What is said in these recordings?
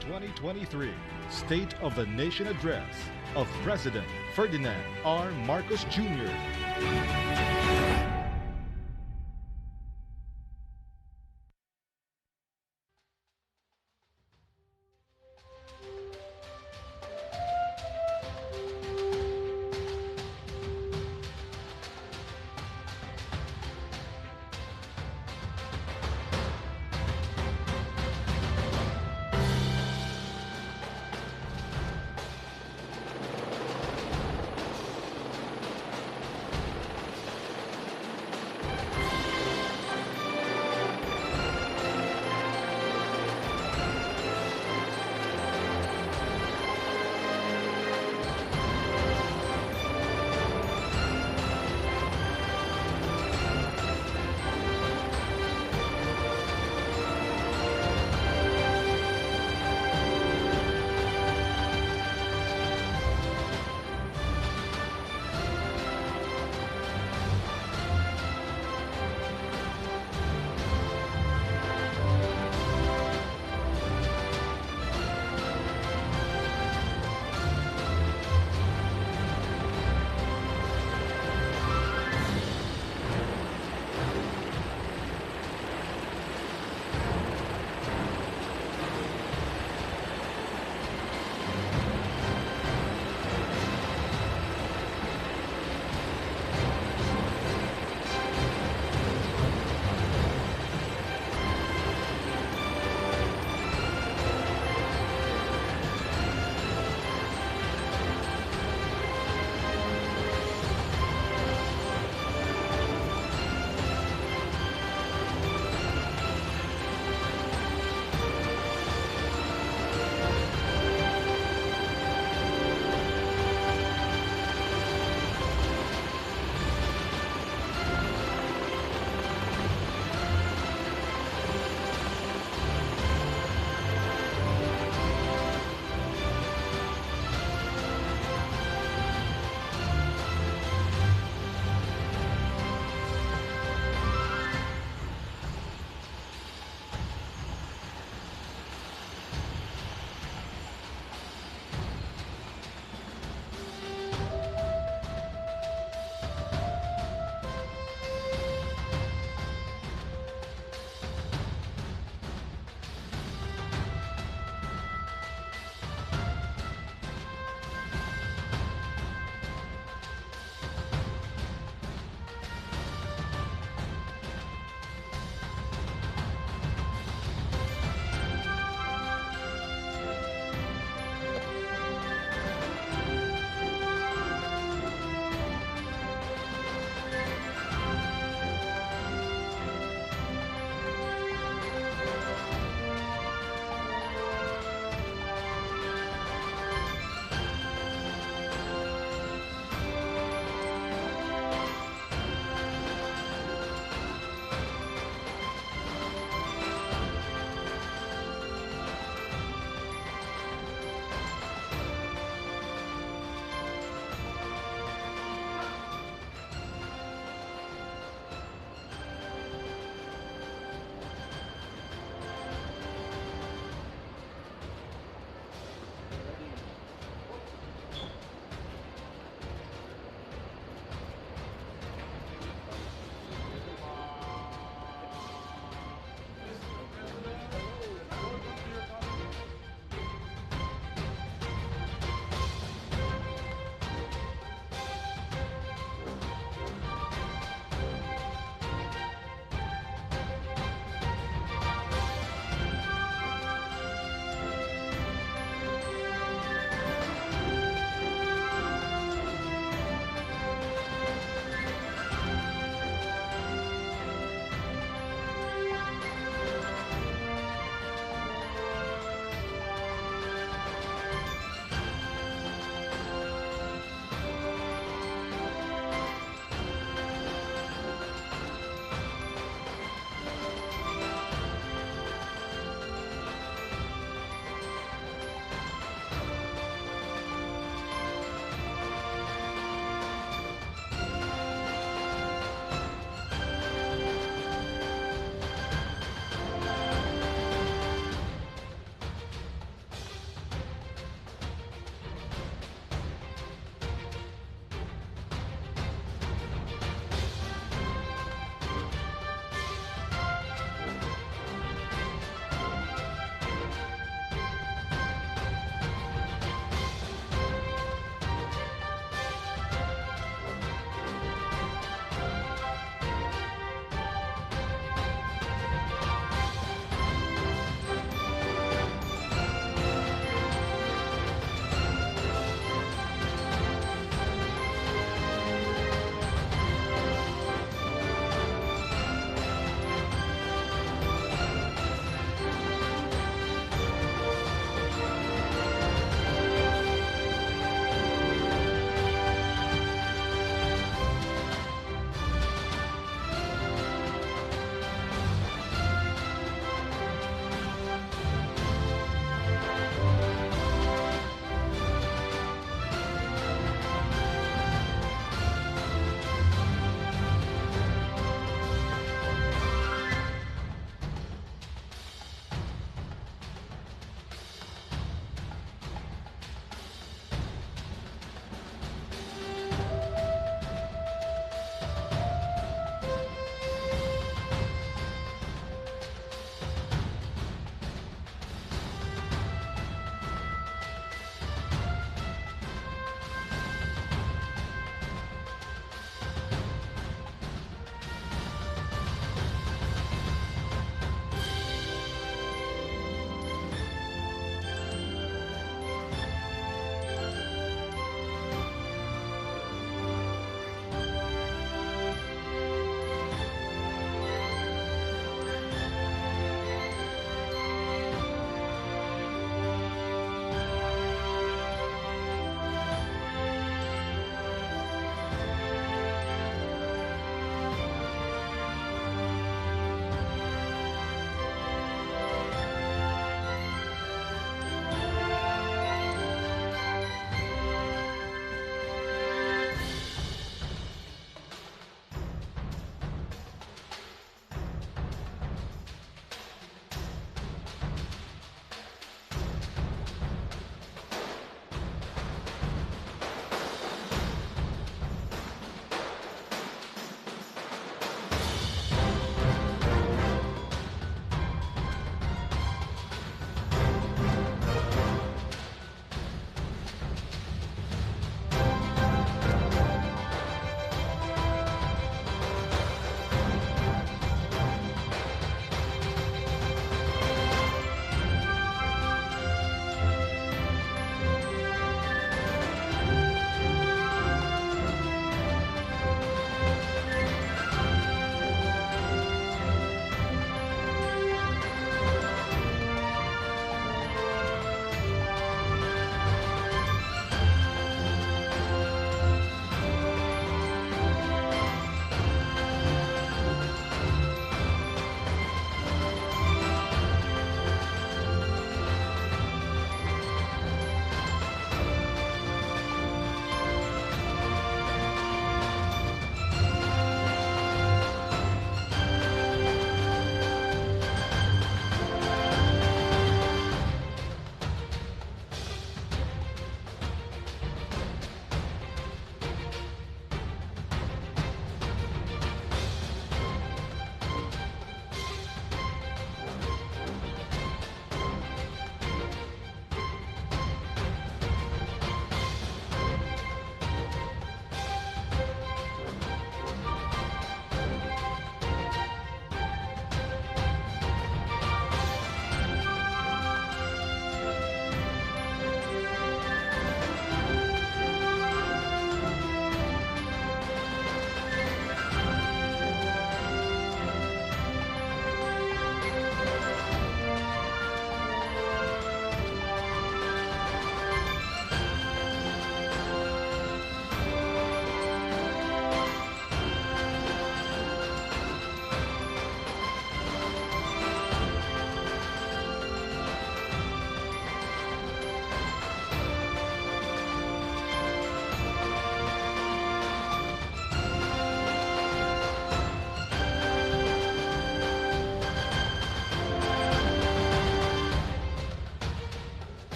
2023 State of the Nation Address of President Ferdinand R. Marcos Jr.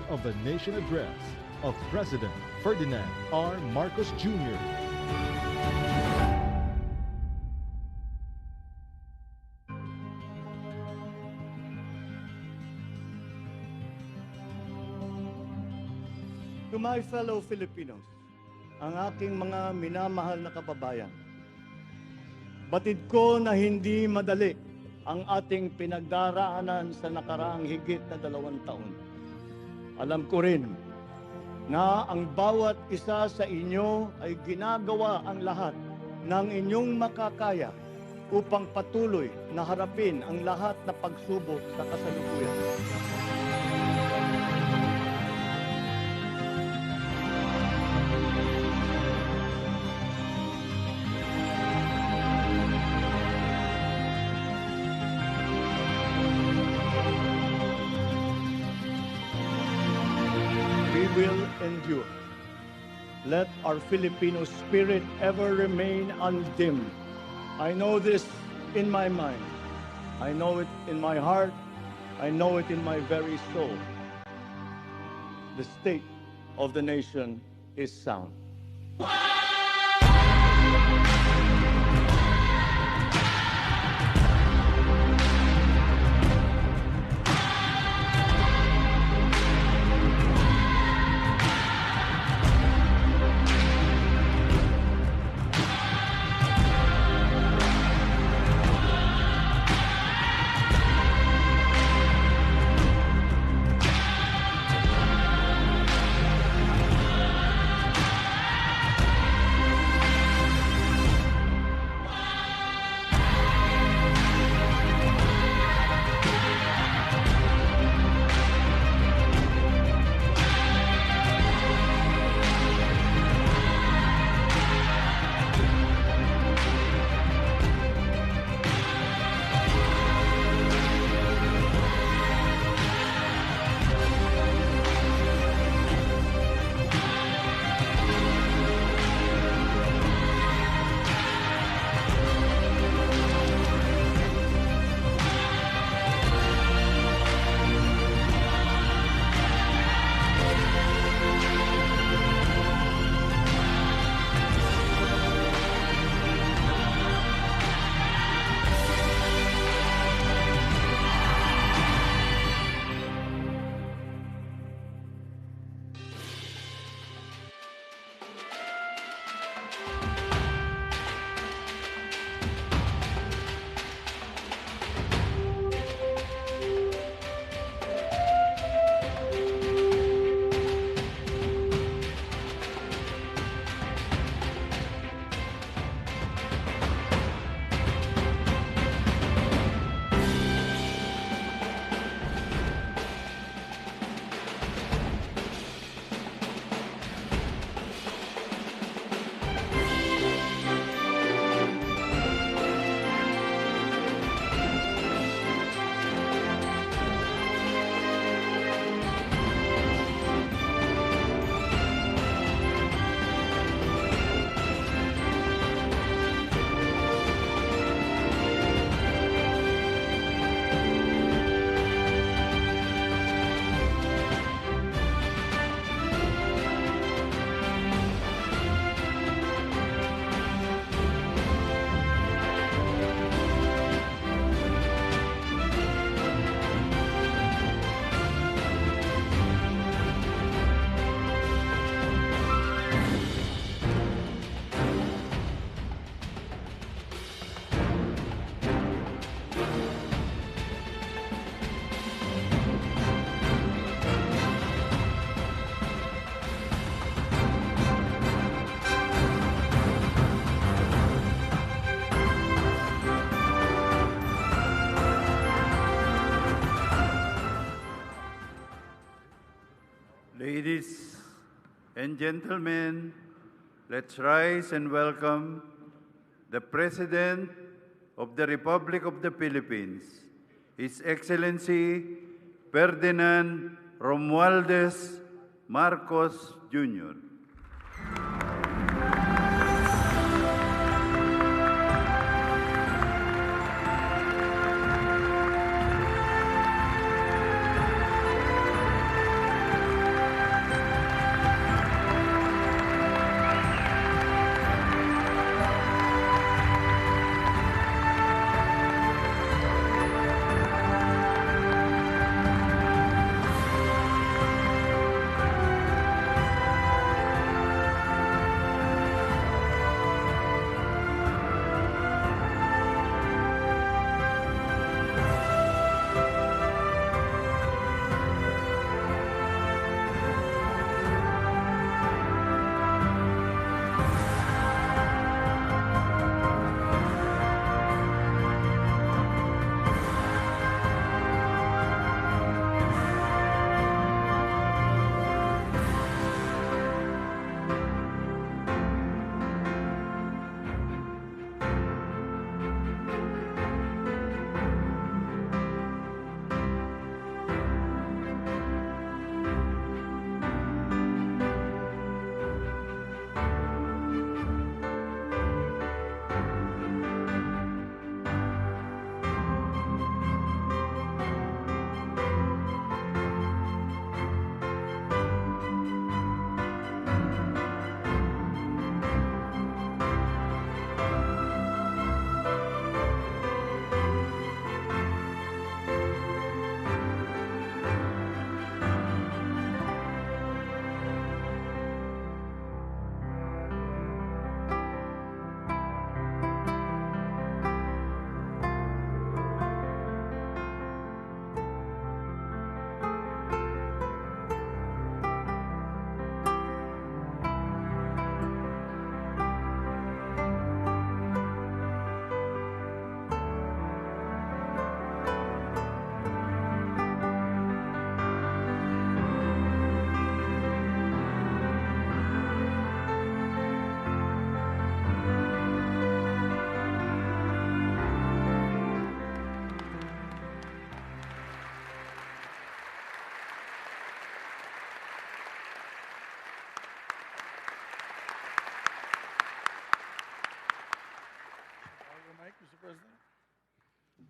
of the Nation Address of President Ferdinand R. Marcos Jr. To my fellow Filipinos, ang aking mga minamahal na kababayan, batid ko na hindi madali ang ating pinagdaraanan sa nakaraang higit na 2 taon. Alam ko rin na ang bawat isa sa inyo ay ginagawa ang lahat ng inyong makakaya upang patuloy na harapin ang lahat na pagsubok sa kasalukuyan. Will endure. Let our Filipino spirit ever remain undimmed. I know this in my mind. I know it in my heart. I know it in my very soul. The state of the nation is sound. Ladies and gentlemen, let's rise and welcome the President of the Republic of the Philippines, His Excellency Ferdinand Romualdez Marcos Jr.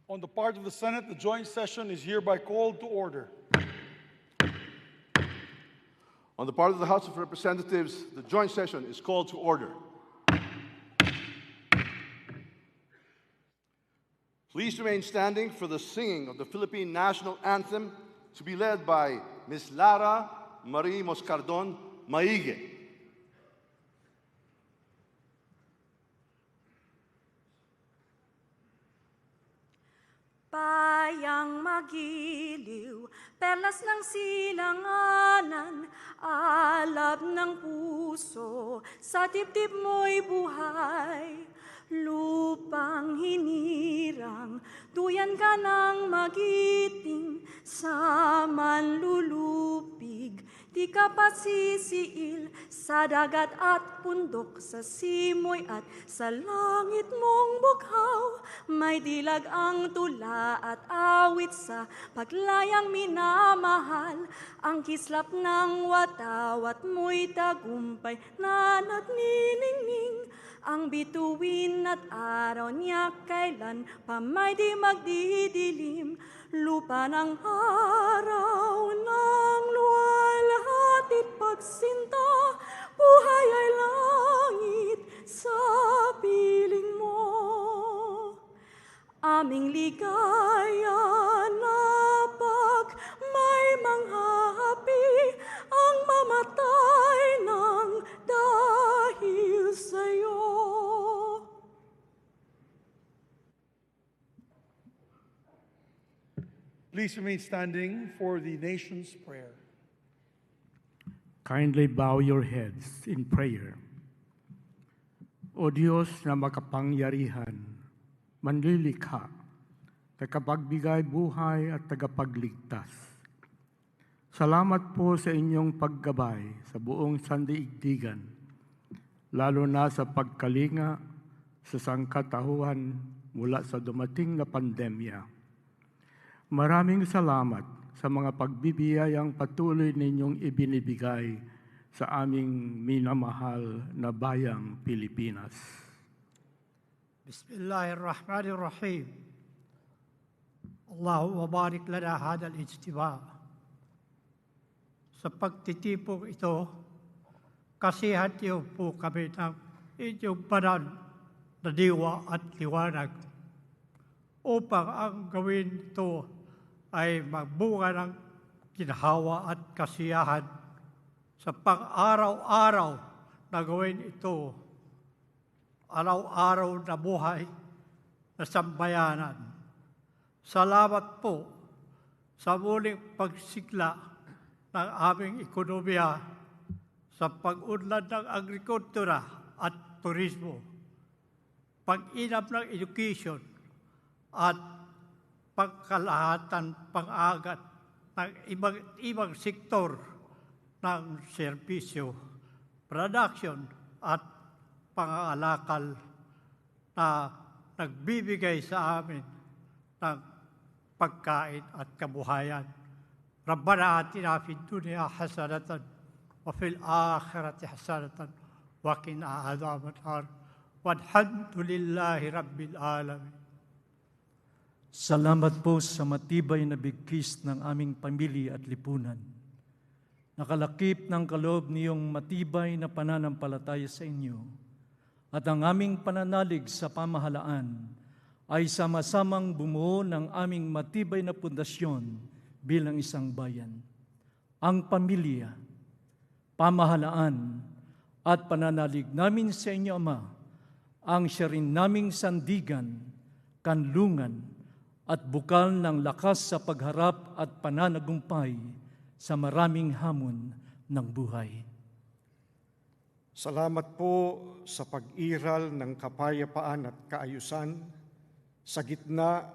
On the part of the Senate, the joint session is hereby called to order. On the part of the House of Representatives, the joint session is called to order. Please remain standing for the singing of the Philippine National Anthem to be led by Ms. Lara Marie Moscardon Maige. Bayang magiliw, perlas ng silanganan, alab ng puso, sa dibdib mo'y buhay. Lupang hinirang, duyan ka ng magiting, sa manlulupig, di ka pasisiil, sa dagat at bundok, sa simoy at sa langit mong bughaw. May dilag ang tula at awit sa paglayang minamahal, ang kislap ng watawat mo'y tagumpay na nagniningning. Ang bituin at araw niya kailan pa may di magdidilim. Lupa ng araw ng luwalhatit pagsinta, buhay ay langit sa piling mo. Aming ligaya na pag may manghahapi, ang mamatay ng dahil sa'yo. Please remain standing for the nation's prayer. Kindly bow your heads in prayer. O Diyos na makapangyarihan, manlilikha, tagapagbigay buhay at tagapagligtas. Salamat po sa inyong paggabay sa buong sandaigdigan, lalo na sa pagkalinga sa sangkatauhan mula sa dumating na pandemya. Maraming salamat sa mga pagbibiyayang patuloy ninyong ibinibigay sa aming minamahal na bayang Pilipinas. Bismillahirrahmanirrahim. Allahumma barik lana hadal ijtima. Sa pagtitipong ito, kasihan niyo po kami ng inyong banal na diwa at liwanag upang ang gawin ito ay magbunga ng ginhawa at kasiyahan sa pang-araw-araw na gawin ito, araw-araw na buhay na sambayanan. Salamat po sa muling pagsigla ng aming ekonomiya sa pag-unlad ng agrikultura at turismo, pag-inam ng education at pagkalahatan pang-agat ng ibang sektor ng serbisyo, production at pangangalakal na nagbibigay sa amin ng pagkain at kabuhayan. Rabbana atina fid dunya hasanatan wa fil akhirati hasanatan wa qina adhaban nar. Walhamdulillahi rabbil alamin. Salamat po sa matibay na bigkis ng aming pamilya at lipunan. Nakalakip ng kaloob niyong matibay na pananampalataya sa inyo at ang aming pananalig sa pamahalaan ay sama-samang bumuo ng aming matibay na pundasyon bilang isang bayan. Ang pamilya, pamahalaan at pananalig namin sa inyo, Ama, ang siya rin naming sandigan, kanlungan, at bukal ng lakas sa pagharap at pananagumpay sa maraming hamon ng buhay. Salamat po sa pag-iral ng kapayapaan at kaayusan sa gitna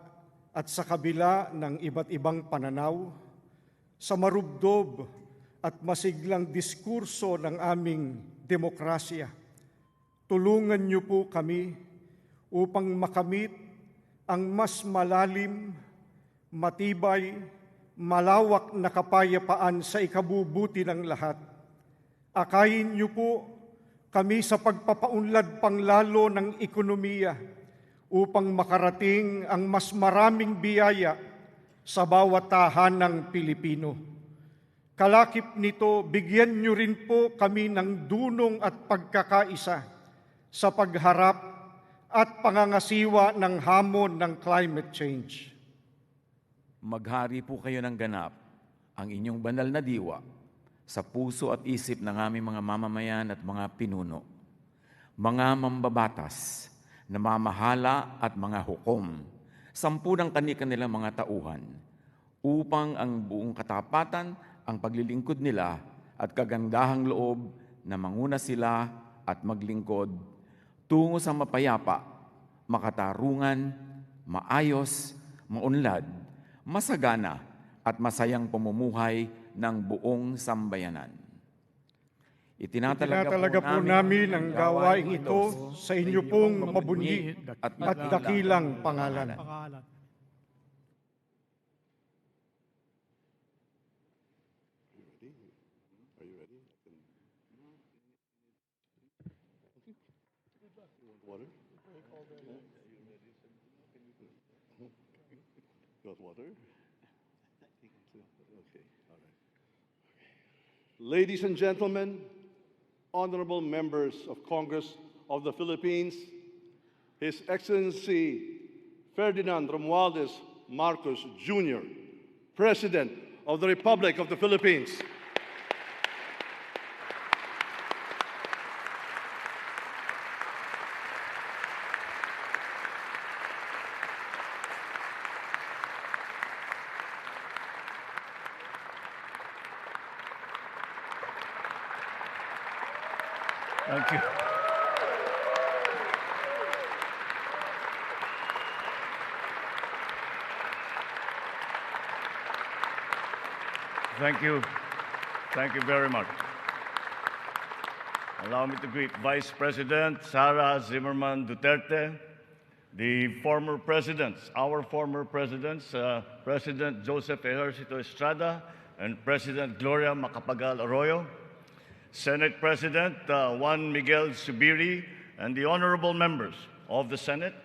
at sa kabila ng iba't ibang pananaw, sa marubdob at masiglang diskurso ng aming demokrasya. Tulungan niyo po kami upang makamit ang mas malalim, matibay, malawak na kapayapaan sa ikabubuti ng lahat. Akayin niyo po kami sa pagpapaunlad panglalo ng ekonomiya upang makarating ang mas maraming biyaya sa bawat tahanang Pilipino. Kalakip nito, bigyan niyo rin po kami ng dunong at pagkakaisa sa pagharap at pangangasiwa ng hamon ng climate change. Maghari po kayo ng ganap ang inyong banal na diwa sa puso at isip ng aming mga mamamayan at mga pinuno, mga mambabatas, na mamahala at mga hukom, 10 ng kanilang mga tauhan, upang ang buong katapatan, ang paglilingkod nila at kagandahang loob na manguna sila at maglingkod tungo sa mapayapa, makatarungan, maayos, maunlad, masagana at masayang pamumuhay ng buong sambayanan. Itinatalaga po namin ang gawain ito sa inyo pong mabunyi at dakilang pangalan. Ladies and gentlemen, honorable members of Congress of the Philippines, His Excellency Ferdinand Romualdez Marcos Jr., President of the Republic of the Philippines. Thank you. Thank you. Thank you very much. Allow me to greet Vice President Sara Zimmerman Duterte, the former presidents, our former presidents, President Joseph Ejercito Estrada and President Gloria Macapagal Arroyo, Senate President Juan Miguel Zubiri, and the honorable members of the Senate,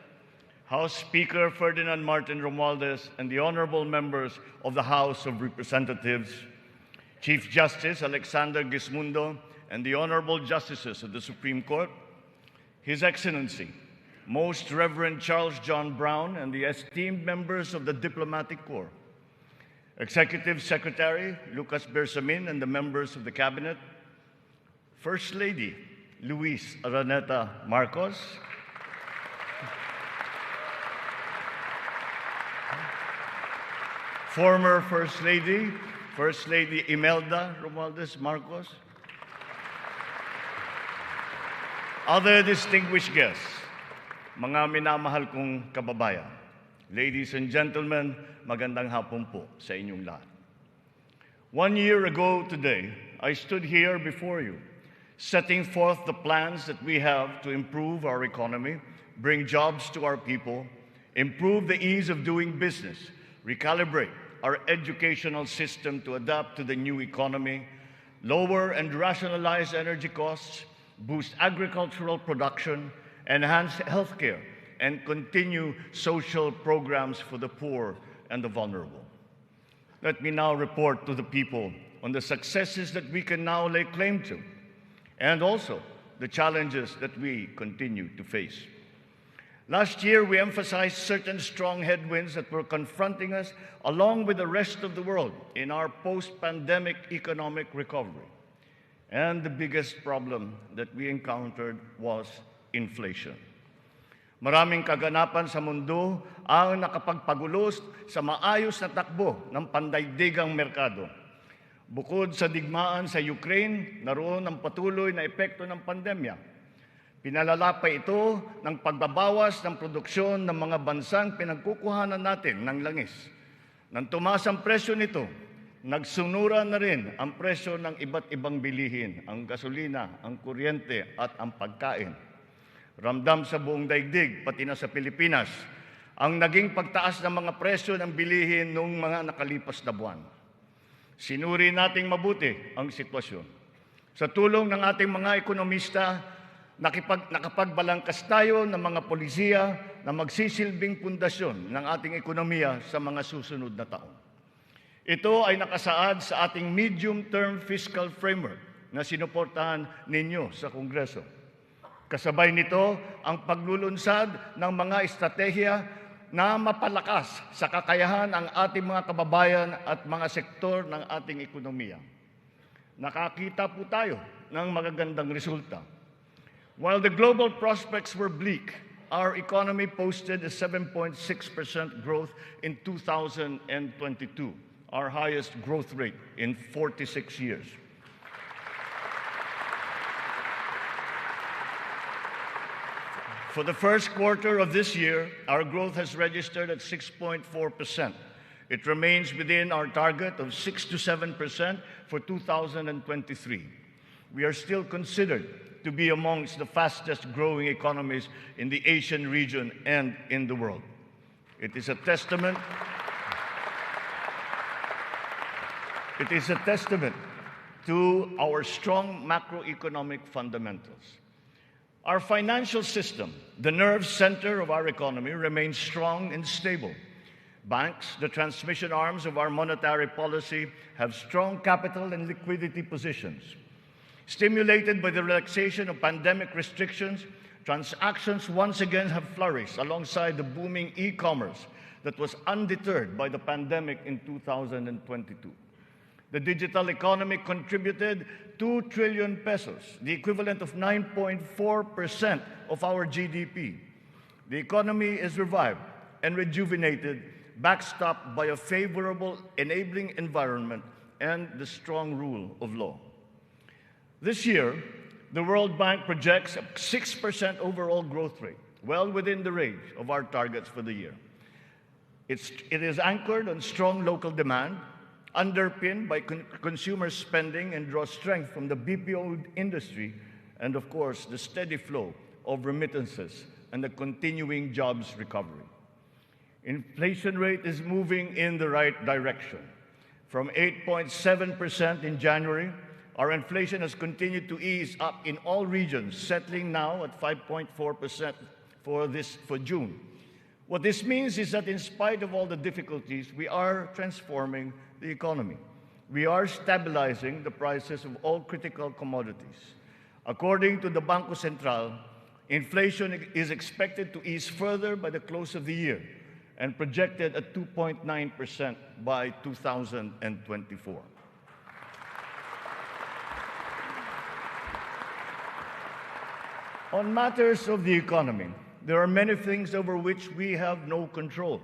House Speaker Ferdinand Martin Romualdez, and the honorable members of the House of Representatives, Chief Justice Alexander Gismundo, and the honorable justices of the Supreme Court, His Excellency, Most Reverend Charles John Brown, and the esteemed members of the Diplomatic Corps, Executive Secretary Lucas Bersamin, and the members of the Cabinet, First Lady Luis Araneta Marcos, former First Lady Imelda Romualdez Marcos, other distinguished guests, mga minamahal kong kababayan, ladies and gentlemen, magandang hapon po sa inyong lahat. 1 year ago today, I stood here before you, setting forth the plans that we have to improve our economy, bring jobs to our people, improve the ease of doing business, recalibrate our educational system to adapt to the new economy, lower and rationalize energy costs, boost agricultural production, enhance healthcare, and continue social programs for the poor and the vulnerable. Let me now report to the people on the successes that we can now lay claim to, and also the challenges that we continue to face. Last year, we emphasized certain strong headwinds that were confronting us along with the rest of the world in our post-pandemic economic recovery. And the biggest problem that we encountered was inflation. Maraming kaganapan sa mundo ang nakapagpagulos sa maayos na takbo ng pandaigdigang merkado. Bukod sa digmaan sa Ukraine, naroon ang patuloy na epekto ng pandemya. Pinalala pa ito ng pagbabawas ng produksyon ng mga bansang pinagkukuhanan natin ng langis. Nang tumaas ang presyo nito, nagsunura na rin ang presyo ng iba't ibang bilihin, ang gasolina, ang kuryente at ang pagkain. Ramdam sa buong daigdig, pati na sa Pilipinas, ang naging pagtaas ng mga presyo ng bilihin noong mga nakalipas na buwan. Sinuri nating mabuti ang sitwasyon. Sa tulong ng ating mga ekonomista, Nakapagbalangkas tayo ng mga polisiya na magsisilbing pundasyon ng ating ekonomiya sa mga susunod na taon. Ito ay nakasaad sa ating medium-term fiscal framework na sinuportahan ninyo sa Kongreso. Kasabay nito ang paglulunsad ng mga estratehiya na mapalakas sa kakayahan ang ating mga kababayan at mga sektor ng ating ekonomiya. Nakakita po tayo ng magagandang resulta. While the global prospects were bleak, our economy posted a 7.6% growth in 2022, our highest growth rate in 46 years. For the first quarter of this year, our growth has registered at 6.4%. It remains within our target of 6 to 7% for 2023. We are still considered to be amongst the fastest growing economies in the Asian region and in the world. It is a testament to our strong macroeconomic fundamentals. Our financial system, the nerve center of our economy, remains strong and stable. Banks, the transmission arms of our monetary policy, have strong capital and liquidity positions. Stimulated by the relaxation of pandemic restrictions, transactions once again have flourished alongside the booming e-commerce that was undeterred by the pandemic in 2022. The digital economy contributed 2 trillion pesos, the equivalent of 9.4% of our GDP. The economy is revived and rejuvenated, backstopped by a favorable enabling environment and the strong rule of law. This year, the World Bank projects a 6% overall growth rate, well within the range of our targets for the year. It is anchored on strong local demand, underpinned by consumer spending, and draws strength from the BPO industry and, of course, the steady flow of remittances and the continuing jobs recovery. Inflation rate is moving in the right direction. From 8.7% in January, our inflation has continued to ease up in all regions, settling now at 5.4% for June. What this means is that in spite of all the difficulties, we are transforming the economy. We are stabilizing the prices of all critical commodities. According to the Bangko Sentral, inflation is expected to ease further by the close of the year and projected at 2.9% by 2024. On matters of the economy, there are many things over which we have no control.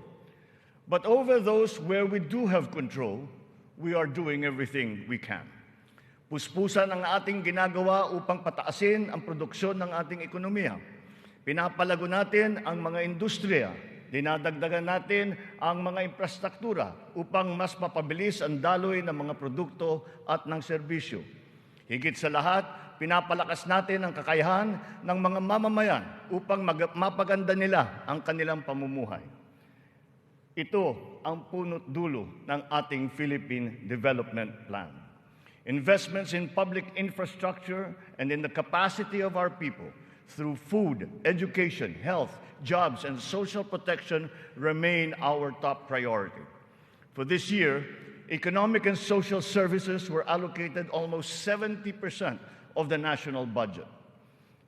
But over those where we do have control, we are doing everything we can. Puspusan ang ating ginagawa upang pataasin ang produksyon ng ating ekonomiya. Pinapalago natin ang mga industriya. Dinadagdagan natin ang mga infrastruktura upang mas mapabilis ang daloy ng mga produkto at ng serbisyo. Higit sa lahat, pinapalakas natin ang kakayahan ng mga mamamayan upang mapaganda nila ang kanilang pamumuhay. Ito ang punot dulo ng ating Philippine Development Plan. Investments in public infrastructure and in the capacity of our people through food, education, health, jobs, and social protection remain our top priority. For this year, economic and social services were allocated almost 70% of the national budget.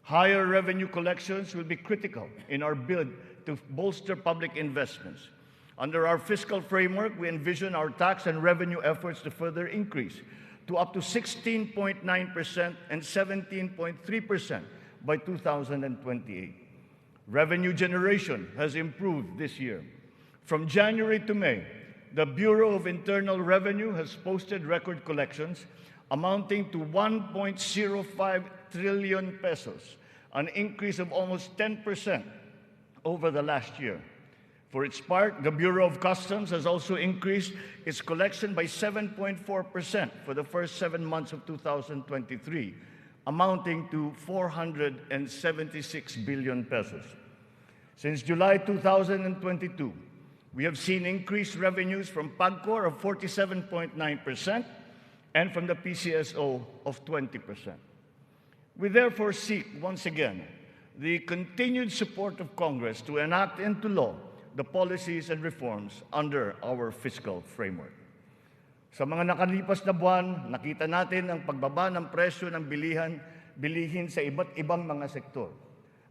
Higher revenue collections will be critical in our bid to bolster public investments. Under our fiscal framework, we envision our tax and revenue efforts to further increase to up to 16.9% and 17.3% by 2028. Revenue generation has improved this year. From January to May, the Bureau of Internal Revenue has posted record collections amounting to 1.05 trillion pesos, an increase of almost 10% over the last year. For its part, the Bureau of Customs has also increased its collection by 7.4% for the first 7 months of 2023, amounting to 476 billion pesos. Since July 2022, we have seen increased revenues from PAGCOR of 47.9% and from the PCSO of 20%. We therefore seek, once again, the continued support of Congress to enact into law the policies and reforms under our fiscal framework. Sa mga nakalipas na buwan, nakita natin ang pagbaba ng presyo ng bilihin sa iba't ibang mga sektor.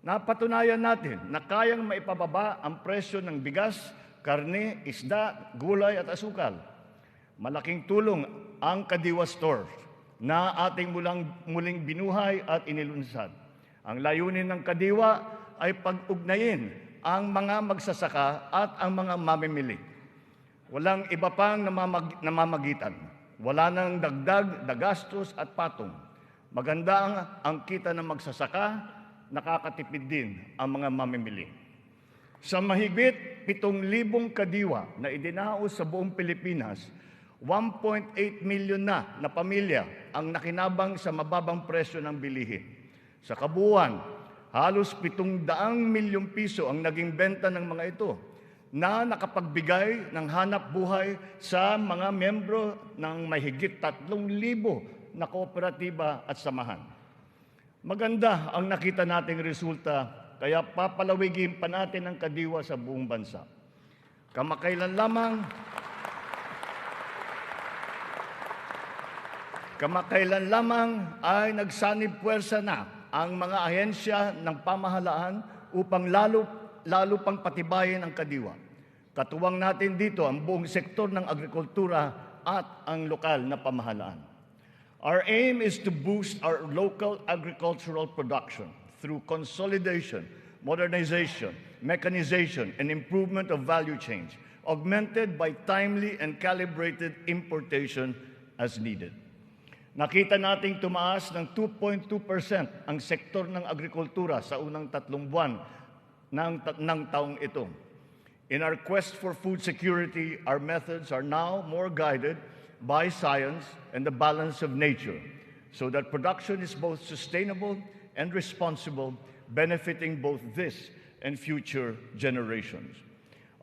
Napatunayan natin na kayang maipababa ang presyo ng bigas, karne, isda, gulay at asukal. Malaking tulong ang Kadiwa Store na ating muling binuhay at inilunsad. Ang layunin ng Kadiwa ay pag-ugnayin ang mga magsasaka at ang mga mamimili. Walang iba pang namamagitan. Wala nang dagdag na gastos at patong. Maganda ang kita ng magsasaka, nakakatipid din ang mga mamimili. Sa mahigit 7,000 kadiwa na idinaos sa buong Pilipinas, 1.8 million na pamilya ang nakinabang sa mababang presyo ng bilihin. Sa kabuuan, halos 700 milyong piso ang naging benta ng mga ito na nakapagbigay ng hanap buhay sa mga membro ng mahigit 3,000 na kooperatiba at samahan. Maganda ang nakita nating resulta, kaya papalawigin pa natin ang Kadiwa sa buong bansa. Kamakailan lamang ay nagsanib puwersa na ang mga ahensya ng pamahalaan upang lalo pang patibayin ang Kadiwa. Katuwang natin dito ang buong sektor ng agrikultura at ang lokal na pamahalaan. Our aim is to boost our local agricultural production through consolidation, modernization, mechanization, and improvement of value chains, augmented by timely and calibrated importation as needed. Nakita nating tumaas ng 2.2% ang sektor ng agrikultura sa unang 3 buwan ng taong ito. In our quest for food security, our methods are now more guided by science and the balance of nature, so that production is both sustainable and responsible, benefiting both this and future generations.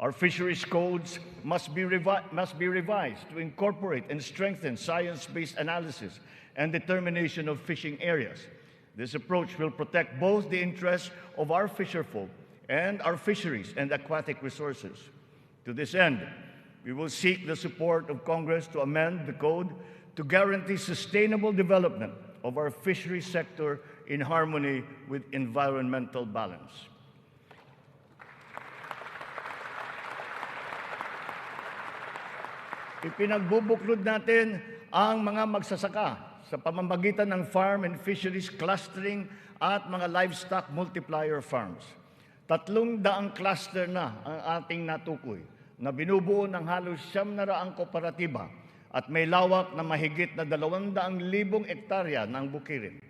Our fisheries codes must be revised to incorporate and strengthen science-based analysis and determination of fishing areas. This approach will protect both the interests of our fisherfolk and our fisheries and aquatic resources. To this end, we will seek the support of Congress to amend the code to guarantee sustainable development of our fisheries sector in harmony with environmental balance. Ipinagbubuklod natin ang mga magsasaka sa pamamagitan ng farm and fisheries clustering at mga livestock multiplier farms. 300 cluster na ang ating natukoy na binubuo ng halos 900 kooperatiba at may lawak na mahigit na 200,000 hektarya ng bukirin.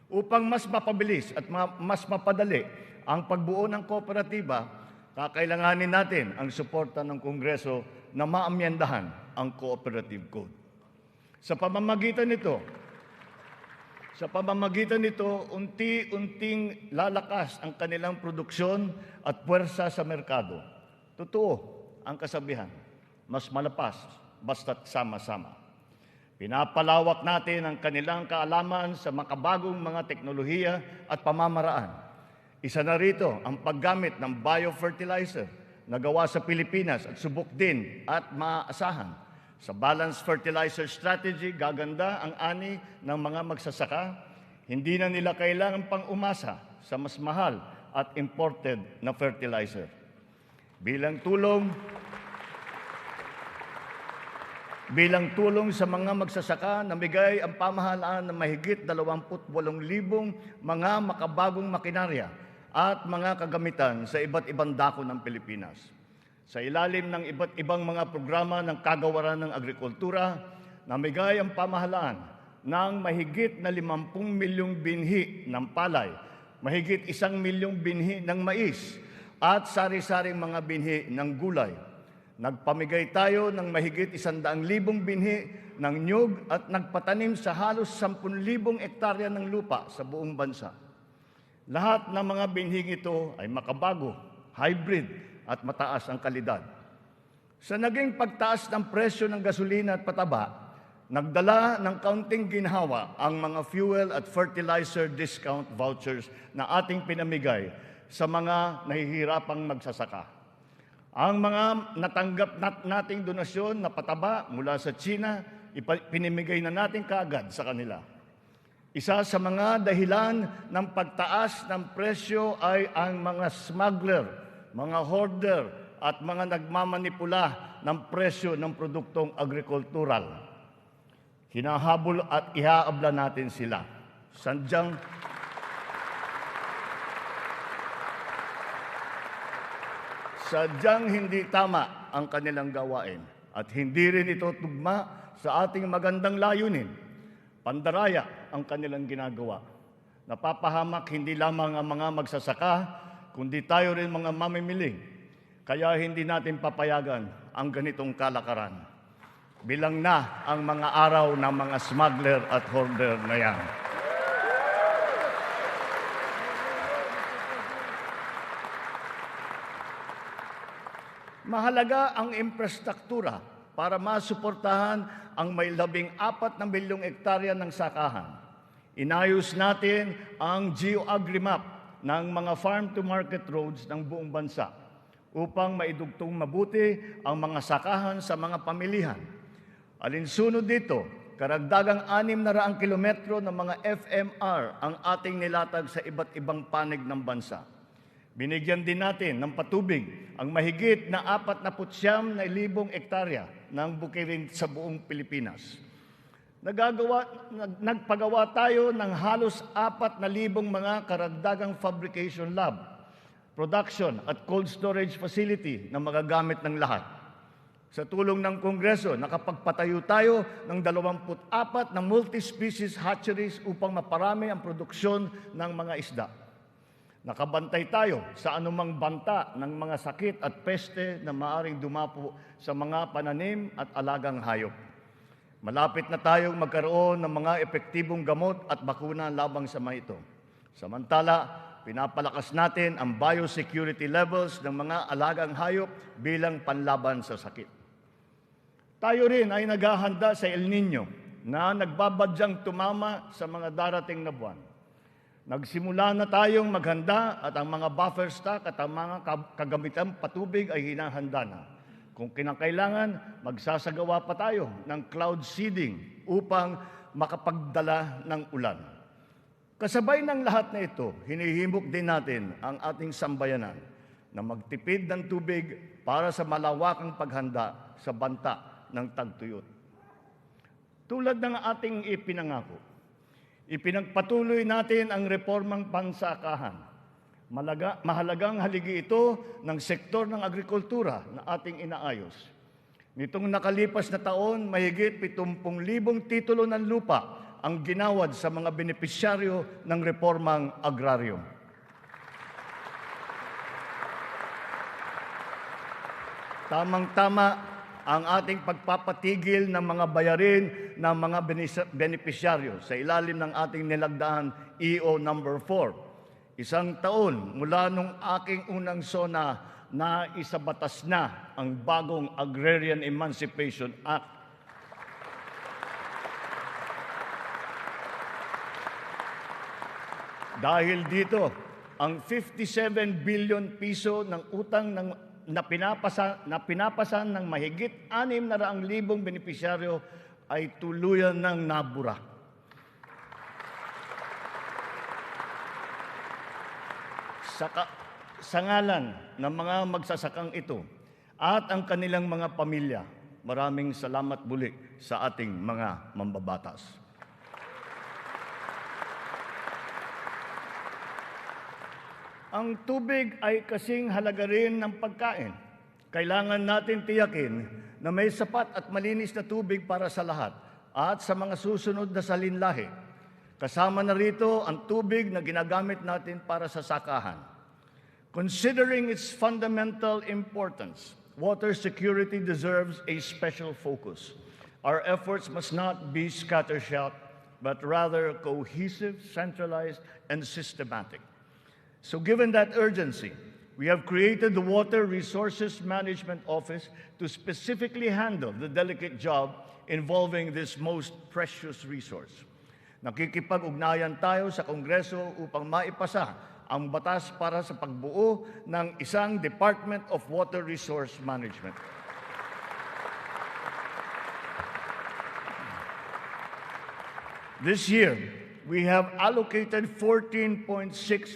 Upang mas mapabilis at mas mapadali ang pagbuo ng kooperatiba, kakailanganin natin ang suporta ng Kongreso na maamyendahan ang Cooperative Code. Sa pamamagitan nito, unti-unting lalakas ang kanilang produksyon at puwersa sa merkado. Totoo ang kasabihan, mas malapas basta't sama-sama. Pinapalawak natin ang kanilang kaalaman sa makabagong mga teknolohiya at pamamaraan. Isa na rito ang paggamit ng biofertilizer na gawa sa Pilipinas at subok din at maaasahan. Sa balanced fertilizer strategy, gaganda ang ani ng mga magsasaka. Hindi na nila kailangan pang umasa sa mas mahal at imported na fertilizer. Bilang tulong sa mga magsasaka, namigay ang pamahalaan ng mahigit 28,000 mga makabagong makinarya at mga kagamitan sa iba't ibang dako ng Pilipinas. Sa ilalim ng iba't ibang mga programa ng kagawaran ng agrikultura, namigay ang pamahalaan ng mahigit na 50 milyong binhi ng palay, mahigit 1 milyong binhi ng mais, at sari-saring mga binhi ng gulay. Nagpamigay tayo ng mahigit 100,000 binhi ng nyug at nagpatanim sa halos 10,000 hektarya ng lupa sa buong bansa. Lahat ng mga binhing ito ay makabago, hybrid, at mataas ang kalidad. Sa naging pagtaas ng presyo ng gasolina at pataba, Nagdala ng kaunting ginhawa ang mga fuel at fertilizer discount vouchers na ating pinamigay sa mga nahihirapang magsasaka. Ang mga natanggap nating donasyon na pataba mula sa China, pinimigay na natin kaagad sa kanila. Isa sa mga dahilan ng pagtaas ng presyo ay ang mga smuggler, mga hoarder at mga nagmamanipula ng presyo ng produktong agrikultural. Hinahabol at ihaabla natin sila. Sadyang hindi tama ang kanilang gawain at hindi rin ito tugma sa ating magandang layunin. Pandaraya ang kanilang ginagawa. Napapahamak hindi lamang ang mga magsasaka, kundi tayo rin mga mamimili. Kaya hindi natin papayagan ang ganitong kalakaran. Bilang na ang mga araw ng mga smuggler at hoarder na yan. Mahalaga ang infrastruktura para masuportahan ang may 14 na milyong hektarya ng sakahan. Inayos natin ang geo-agri-map ng mga farm-to-market roads ng buong bansa upang maidugtong mabuti ang mga sakahan sa mga pamilihan. Alinsunod dito, karagdagang 600 kilometro ng mga FMR ang ating nilatag sa iba't ibang panig ng bansa. Binigyan din natin ng patubig ang mahigit na 49,000 hektarya ng bukirin sa buong Pilipinas. Nagpagawa tayo ng halos 4,000 mga karagdagang fabrication lab, production at cold storage facility na magagamit ng lahat. Sa tulong ng Kongreso, nakapagpatayo tayo ng 24 na multi-species hatcheries upang maparami ang produksyon ng mga isda. Nakabantay tayo sa anumang banta ng mga sakit at peste na maaring dumapo sa mga pananim at alagang hayop. Malapit na tayong magkaroon ng mga epektibong gamot at bakuna labang sa mga ito. Samantala, pinapalakas natin ang biosecurity levels ng mga alagang hayop bilang panlaban sa sakit. Tayo rin ay naghahanda sa El Nino na nagbabadyang tumama sa mga darating na buwan. Nagsimula na tayong maghanda at ang mga buffer stock at ang mga kagamitang patubig ay hinahanda na. Kung kinakailangan, magsasagawa pa tayo ng cloud seeding upang makapagdala ng ulan. Kasabay ng lahat na ito, hinihimok din natin ang ating sambayanan na magtipid ng tubig para sa malawakang paghanda sa banta ng tagtuyot. Tulad ng ating ipinangako, ipinagpatuloy natin ang reformang pansakahan. Mahalagang haligi ito ng sektor ng agrikultura na ating inaayos. Nitong nakalipas na taon, mahigit 70,000 titulo ng lupa ang ginawad sa mga benepisyaryo ng reformang agraryo. Tamang-tama ang ating pagpapatigil ng mga bayarin ng mga benepisyaryo sa ilalim ng ating nilagdaan EO number 4. Isang taon mula nung aking unang SONA na isabatas na ang bagong Agrarian Emancipation Act. Dahil dito, ang 57 billion piso ng utang na pinapasan ng mahigit 600,000 benepisyaryo ay tuluyan ng nabura. Sa ngalan ng mga magsasakang ito at ang kanilang mga pamilya, maraming salamat muli sa ating mga mambabatas. Ang tubig ay kasing halaga rin ng pagkain. Kailangan natin tiyakin na may sapat at malinis na tubig para sa lahat at sa mga susunod na salinlahi. Kasama na rito ang tubig na ginagamit natin para sa sakahan. Considering its fundamental importance, water security deserves a special focus. Our efforts must not be scattershot, but rather cohesive, centralized, and systematic. So given that urgency, We have created the Water Resources Management Office to specifically handle the delicate job involving this most precious resource. Nakikipag-ugnayan tayo sa Kongreso upang maipasa ang batas para sa pagbuo ng isang Department of Water Resource Management. This year, we have allocated 14.6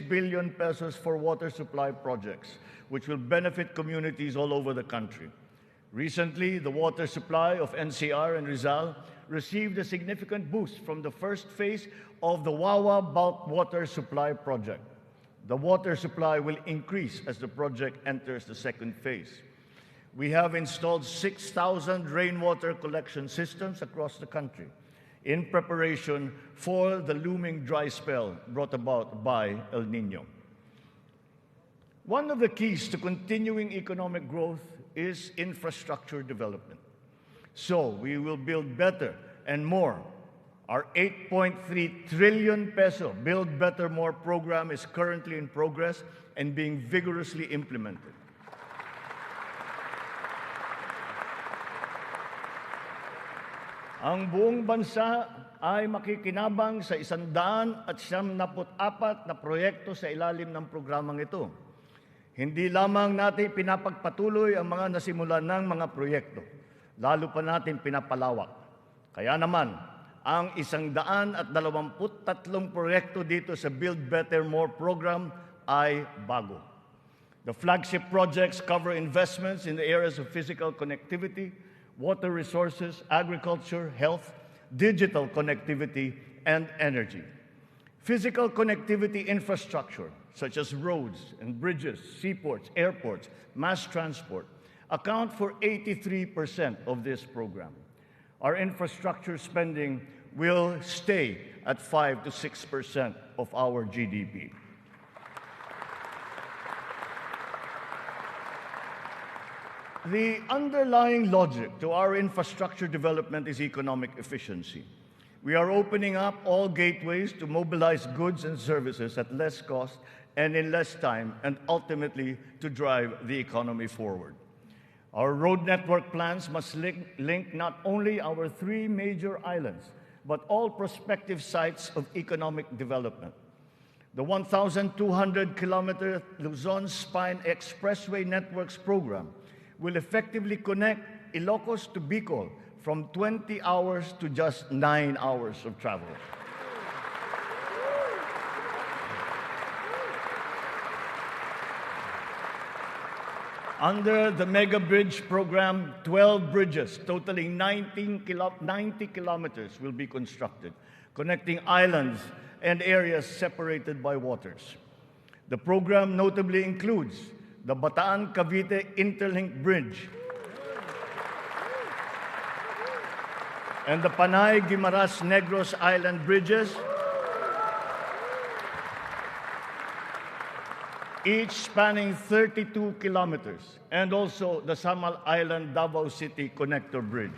billion pesos for water supply projects, which will benefit communities all over the country. Recently, the water supply of NCR and Rizal received a significant boost from the first phase of the Wawa Bulk Water Supply Project. The water supply will increase as the project enters the second phase. We have installed 6,000 rainwater collection systems across the country in preparation for the looming dry spell brought about by El Nino. One of the keys to continuing economic growth is infrastructure development. So we will build better and more. Our 8.3 trillion peso Build Better More program is currently in progress and being vigorously implemented. Ang buong bansa ay makikinabang sa 174 na proyekto sa ilalim ng programang ito. Hindi lamang natin pinapagpatuloy ang mga nasimulan ng mga proyekto, lalo pa natin pinapalawak. Kaya naman, ang 123 proyekto dito sa Build Better More program ay bago. The flagship projects cover investments in the areas of physical connectivity, water resources, agriculture, health, digital connectivity, and energy. Physical connectivity infrastructure, such as roads and bridges, seaports, airports, mass transport, account for 83% of this program. Our infrastructure spending will stay at 5 to 6% of our GDP. The underlying logic to our infrastructure development is economic efficiency. We are opening up all gateways to mobilize goods and services at less cost and in less time, and ultimately to drive the economy forward. Our road network plans must link not only our 3 major islands, but all prospective sites of economic development. The 1,200-kilometer Luzon Spine Expressway Networks program will effectively connect Ilocos to Bicol from 20 hours to just 9 hours of travel. Under the Mega Bridge program, 12 bridges totaling 90 kilometers will be constructed, connecting islands and areas separated by waters. The program notably includes the Bataan-Cavite Interlink Bridge and the Panay-Guimaras-Negros Island Bridges, each spanning 32 kilometers, and also the Samal Island Davao City Connector Bridge.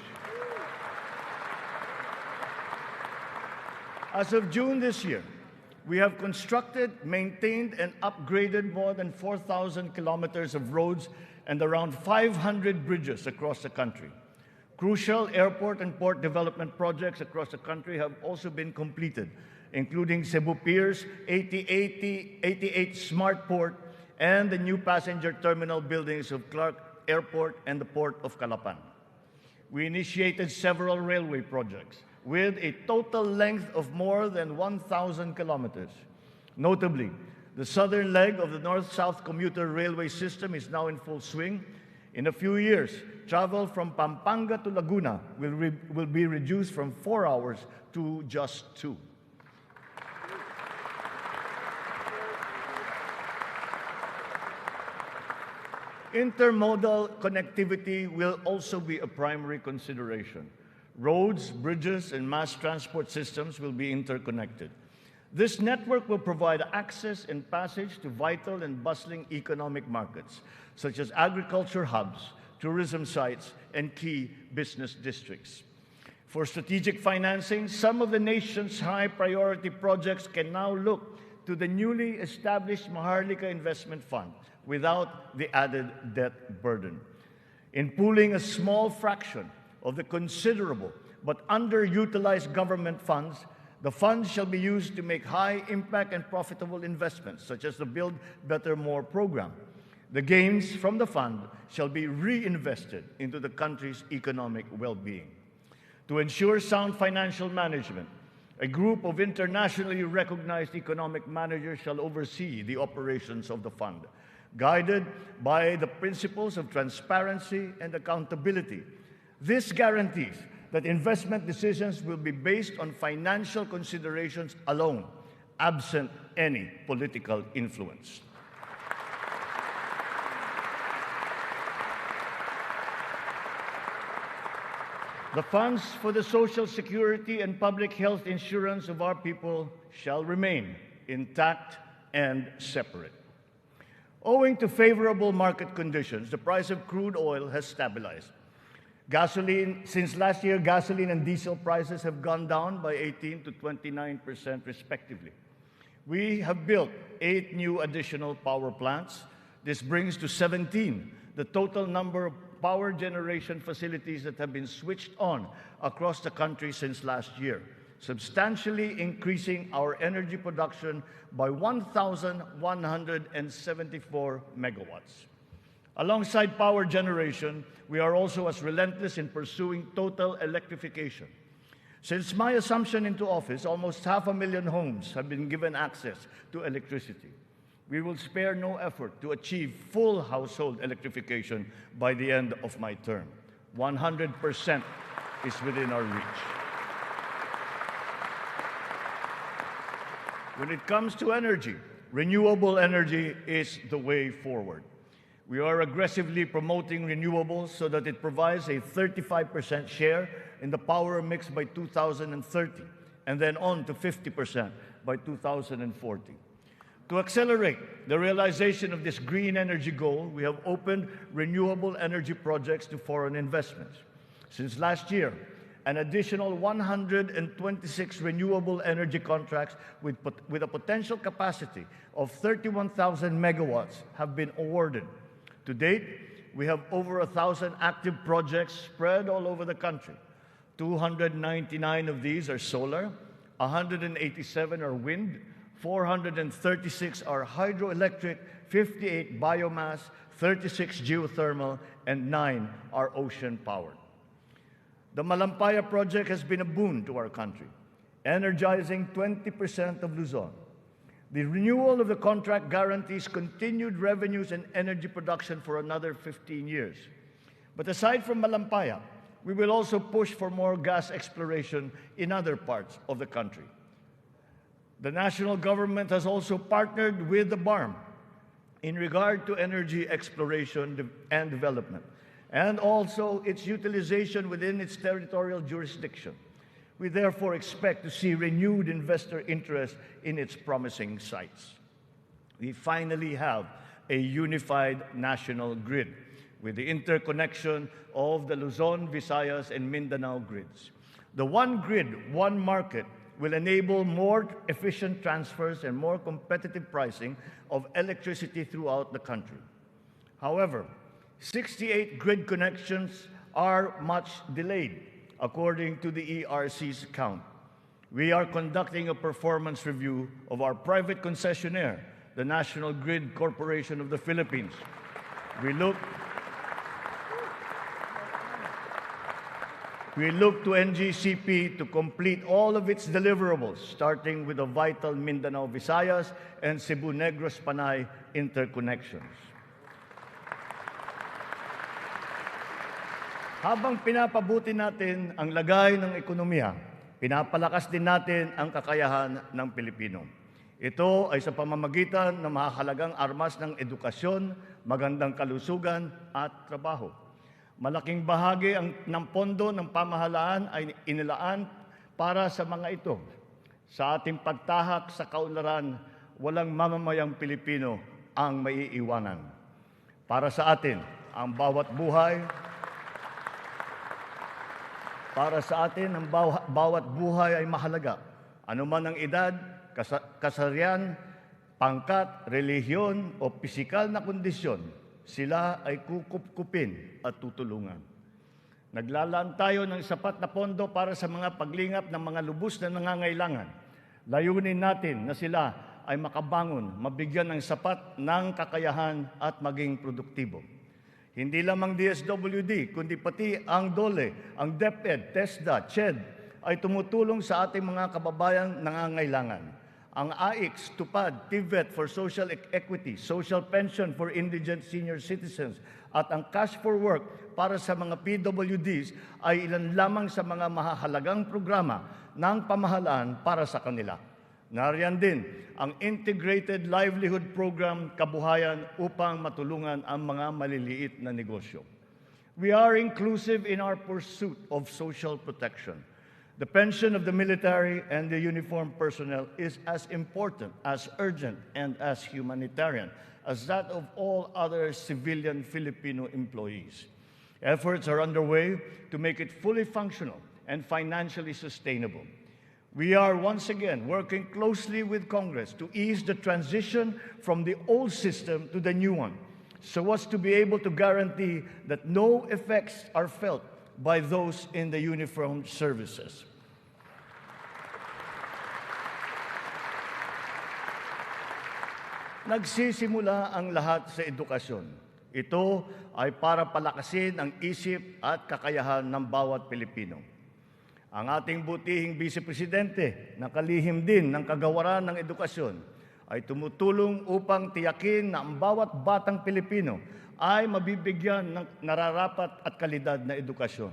As of June this year, we have constructed, maintained, and upgraded more than 4,000 kilometers of roads and around 500 bridges across the country. Crucial airport and port development projects across the country have also been completed, including Cebu Pier's 88 Smart Port and the new passenger terminal buildings of Clark Airport and the Port of Calapan. We initiated several railway projects with a total length of more than 1,000 kilometers. Notably, the southern leg of the North-South commuter railway system is now in full swing. In a few years, travel from Pampanga to Laguna will be reduced from 4 hours to just 2. Intermodal connectivity will also be a primary consideration. Roads, bridges, and mass transport systems will be interconnected. This network will provide access and passage to vital and bustling economic markets, such as agriculture hubs, tourism sites, and key business districts. For strategic financing, some of the nation's high-priority projects can now look to the newly established Maharlika Investment Fund without the added debt burden. In pooling a small fraction of the considerable but underutilized government funds, the funds shall be used to make high-impact and profitable investments, such as the Build Better More program. The gains from the fund shall be reinvested into the country's economic well-being. To ensure sound financial management, a group of internationally recognized economic managers shall oversee the operations of the fund, guided by the principles of transparency and accountability. This guarantees that investment decisions will be based on financial considerations alone, absent any political influence. The funds for the social security and public health insurance of our people shall remain intact and separate. Owing to favorable market conditions, the price of crude oil has stabilized. Since last year, gasoline and diesel prices have gone down by 18% to 29% respectively. We have built 8 new additional power plants. This brings to 17 the total number of power generation facilities that have been switched on across the country since last year, substantially increasing our energy production by 1,174 megawatts. Alongside power generation, we are also as relentless in pursuing total electrification. Since my assumption into office, almost 500,000 homes have been given access to electricity. We will spare no effort to achieve full household electrification by the end of my term. 100% is within our reach. When it comes to energy, renewable energy is the way forward. We are aggressively promoting renewables so that it provides a 35% share in the power mix by 2030, and then on to 50% by 2040. To accelerate the realization of this green energy goal, we have opened renewable energy projects to foreign investments. Since last year, an additional 126 renewable energy contracts with a potential capacity of 31,000 megawatts have been awarded. To date, we have over 1,000 active projects spread all over the country. 299 of these are solar, 187 are wind, 436 are hydroelectric, 58 biomass, 36 geothermal, and 9 are ocean-powered. The Malampaya project has been a boon to our country, energizing 20% of Luzon. The renewal of the contract guarantees continued revenues and energy production for another 15 years. But aside from Malampaya, we will also push for more gas exploration in other parts of the country. The national government has also partnered with the BARM in regard to energy exploration and development, and also its utilization within its territorial jurisdiction. We therefore expect to see renewed investor interest in its promising sites. We finally have a unified national grid with the interconnection of the Luzon, Visayas, and Mindanao grids. The one grid, one market will enable more efficient transfers and more competitive pricing of electricity throughout the country. However, 68 grid connections are much delayed, according to the ERC's count. We are conducting a performance review of our private concessionaire, the National Grid Corporation of the Philippines. We look to NGCP to complete all of its deliverables, starting with the vital Mindanao, Visayas, and Cebu Negros Panay interconnections. Habang pinapabuti natin ang lagay ng ekonomiya, pinapalakas din natin ang kakayahan ng Pilipino. Ito ay sa pamamagitan ng mahalagang armas ng edukasyon, magandang kalusugan at trabaho. Malaking bahagi ng pondo ng pamahalaan ay inilaan para sa mga ito. Sa ating pagtahak sa kaunlaran, walang mamamayang Pilipino ang maiiwanan. Para sa atin, ang bawat buhay ay mahalaga. Ano man ang edad, kasarian, pangkat, relihiyon o pisikal na kondisyon, sila ay kukupkupin at tutulungan. Naglalaan tayo ng sapat na pondo para sa mga paglingap ng mga lubos na nangangailangan. Layunin natin na sila ay makabangon, mabigyan ng sapat ng kakayahan at maging produktibo. Hindi lamang DSWD, kundi pati ang DOLE, ang DepEd, TESDA, CHED ay tumutulong sa ating mga kababayang nangangailangan. Ang AIX, TUPAD, TVET for Social Equity, Social Pension for Indigent Senior Citizens, at ang Cash for Work para sa mga PWDs ay ilan lamang sa mga mahahalagang programa ng pamahalaan para sa kanila. Nariyan din ang Integrated Livelihood Program Kabuhayan upang matulungan ang mga maliliit na negosyo. We are inclusive in our pursuit of social protection. The pension of the military and the uniformed personnel is as important, as urgent, and as humanitarian as that of all other civilian Filipino employees. Efforts are underway to make it fully functional and financially sustainable. We are once again working closely with Congress to ease the transition from the old system to the new one, so as to be able to guarantee that no effects are felt by those in the uniformed services. Nagsisimula ang lahat sa edukasyon. Ito ay para palakasin ang isip at kakayahan ng bawat Pilipino. Ang ating butihing Vice Presidente, na kalihim din ng kagawaran ng edukasyon, ay tumutulong upang tiyakin na ang bawat batang Pilipino ay mabibigyan ng nararapat at kalidad na edukasyon.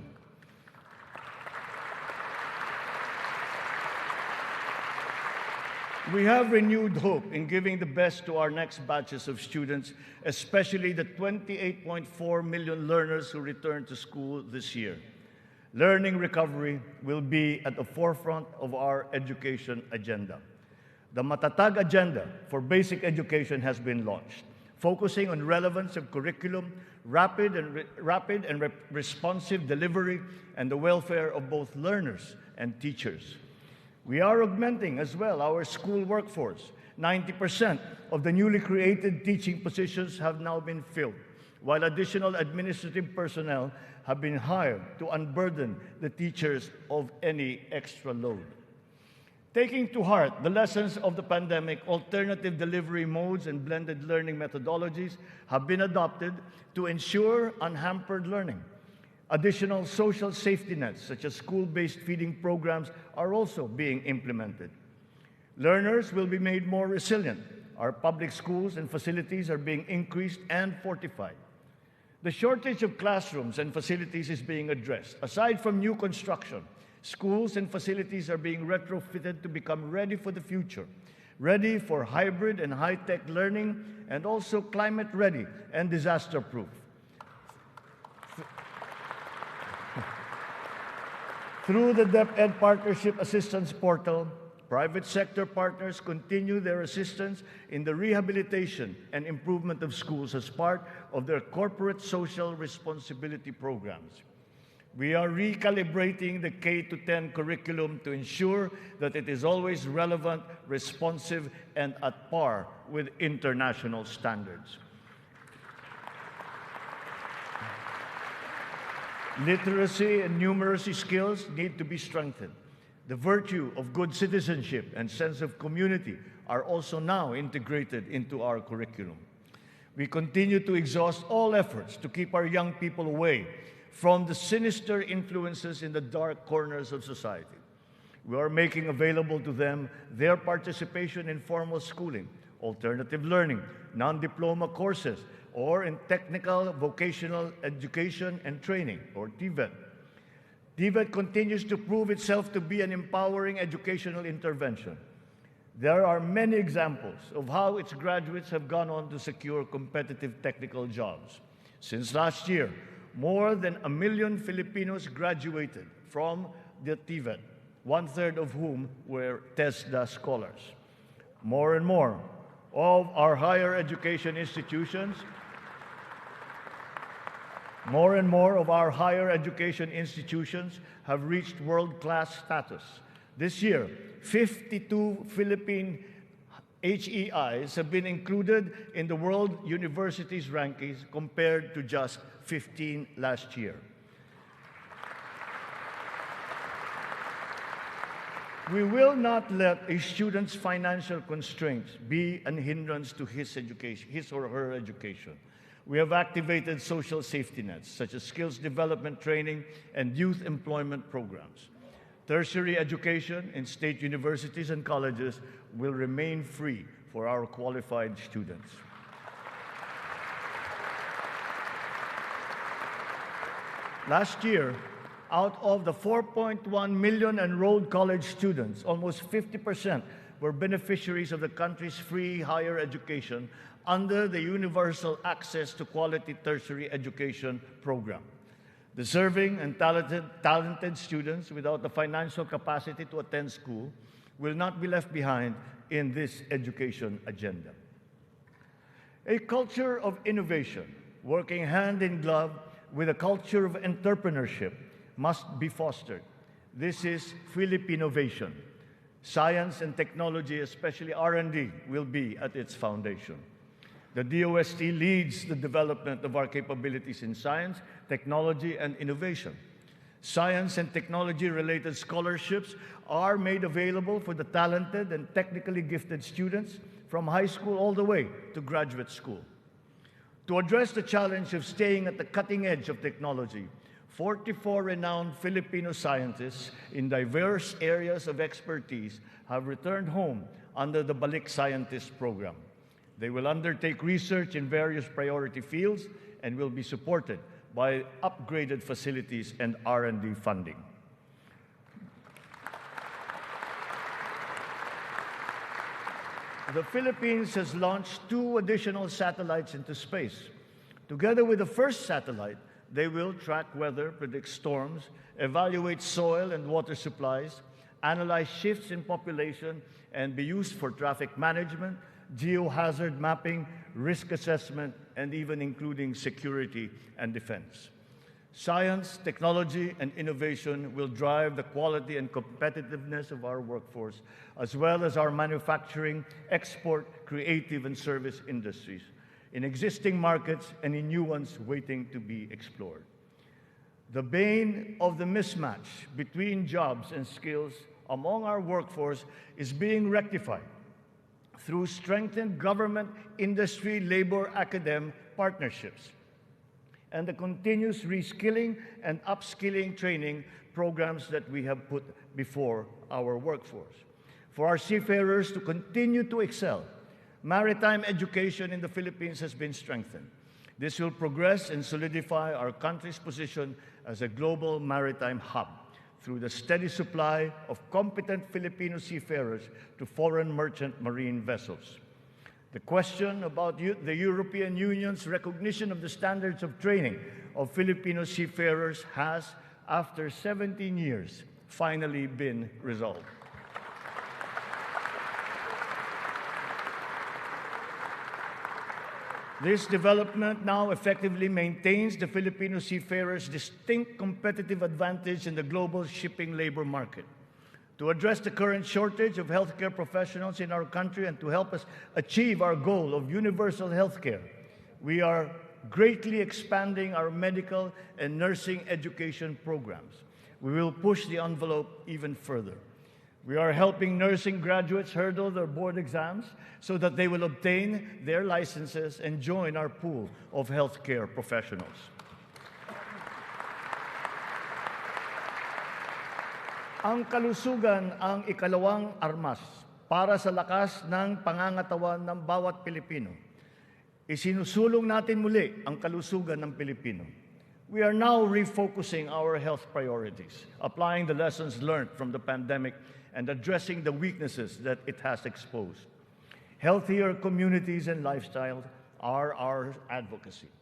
We have renewed hope in giving the best to our next batches of students, especially the 28.4 million learners who return to school this year. Learning recovery will be at the forefront of our education agenda. The Matatag Agenda for Basic Education has been launched, focusing on relevance of curriculum, rapid and responsive delivery, and the welfare of both learners and teachers. We are augmenting as well our school workforce. 90% of the newly created teaching positions have now been filled, while additional administrative personnel have been hired to unburden the teachers of any extra load. Taking to heart the lessons of the pandemic, alternative delivery modes and blended learning methodologies have been adopted to ensure unhampered learning. Additional social safety nets, such as school-based feeding programs, are also being implemented. Learners will be made more resilient. Our public schools and facilities are being increased and fortified. The shortage of classrooms and facilities is being addressed. Aside from new construction, schools and facilities are being retrofitted to become ready for the future, ready for hybrid and high-tech learning, and also climate-ready and disaster-proof. Through the DepEd Partnership Assistance Portal, private sector partners continue their assistance in the rehabilitation and improvement of schools as part of their corporate social responsibility programs. We are recalibrating the K-10 curriculum to ensure that it is always relevant, responsive, and at par with international standards. Literacy and numeracy skills need to be strengthened. The virtue of good citizenship and sense of community are also now integrated into our curriculum. We continue to exhaust all efforts to keep our young people away from the sinister influences in the dark corners of society. We are making available to them their participation in formal schooling, alternative learning, non-diploma courses, or in technical vocational education and training, or TVET. TVET continues to prove itself to be an empowering educational intervention. There are many examples of how its graduates have gone on to secure competitive technical jobs. Since last year, more than 1 million Filipinos graduated from the TVET, one-third of whom were TESDA scholars. More and more of our higher education institutions have reached world-class status. This year, 52 Philippine HEIs have been included in the World Universities rankings compared to just 15 last year. We will not let a student's financial constraints be a hindrance to his or her education. We have activated social safety nets, such as skills development training and youth employment programs. Tertiary education in state universities and colleges will remain free for our qualified students. Last year, out of the 4.1 million enrolled college students, almost 50% were beneficiaries of the country's free higher education under the Universal Access to Quality Tertiary Education program. Deserving and talented students without the financial capacity to attend school will not be left behind in this education agenda. A culture of innovation, working hand in glove with a culture of entrepreneurship, must be fostered. This is Philippinovation. Science and technology, especially R&D, will be at its foundation. The DOST leads the development of our capabilities in science, technology, and innovation. Science and technology-related scholarships are made available for the talented and technically gifted students from high school all the way to graduate school. To address the challenge of staying at the cutting edge of technology, 44 renowned Filipino scientists in diverse areas of expertise have returned home under the Balik Scientist program. They will undertake research in various priority fields and will be supported by upgraded facilities and R&D funding. The Philippines has launched 2 additional satellites into space. Together with the first satellite, they will track weather, predict storms, evaluate soil and water supplies, analyze shifts in population, and be used for traffic management, geohazard mapping, risk assessment, and even including security and defense. Science, technology, and innovation will drive the quality and competitiveness of our workforce, as well as our manufacturing, export, creative, and service industries, in existing markets and in new ones waiting to be explored. The bane of the mismatch between jobs and skills among our workforce is being rectified through strengthened government, industry, labor, academic partnerships, and the continuous reskilling and upskilling training programs that we have put before our workforce. For our seafarers to continue to excel, maritime education in the Philippines has been strengthened. This will progress and solidify our country's position as a global maritime hub through the steady supply of competent Filipino seafarers to foreign merchant marine vessels. The question about the European Union's recognition of the standards of training of Filipino seafarers has, after 17 years, finally been resolved. This development now effectively maintains the Filipino seafarers' distinct competitive advantage in the global shipping labor market. To address the current shortage of healthcare professionals in our country and to help us achieve our goal of universal healthcare, we are greatly expanding our medical and nursing education programs. We will push the envelope even further. We are helping nursing graduates hurdle their board exams so that they will obtain their licenses and join our pool of healthcare professionals. Ang kalusugan ang ikalawang armas para sa lakas ng pangangatawan ng bawat Pilipino. Isinusulong natin muli ang kalusugan ng Pilipino. We are now refocusing our health priorities, applying the lessons learned from the pandemic and addressing the weaknesses that it has exposed. Healthier communities and lifestyles are our advocacy.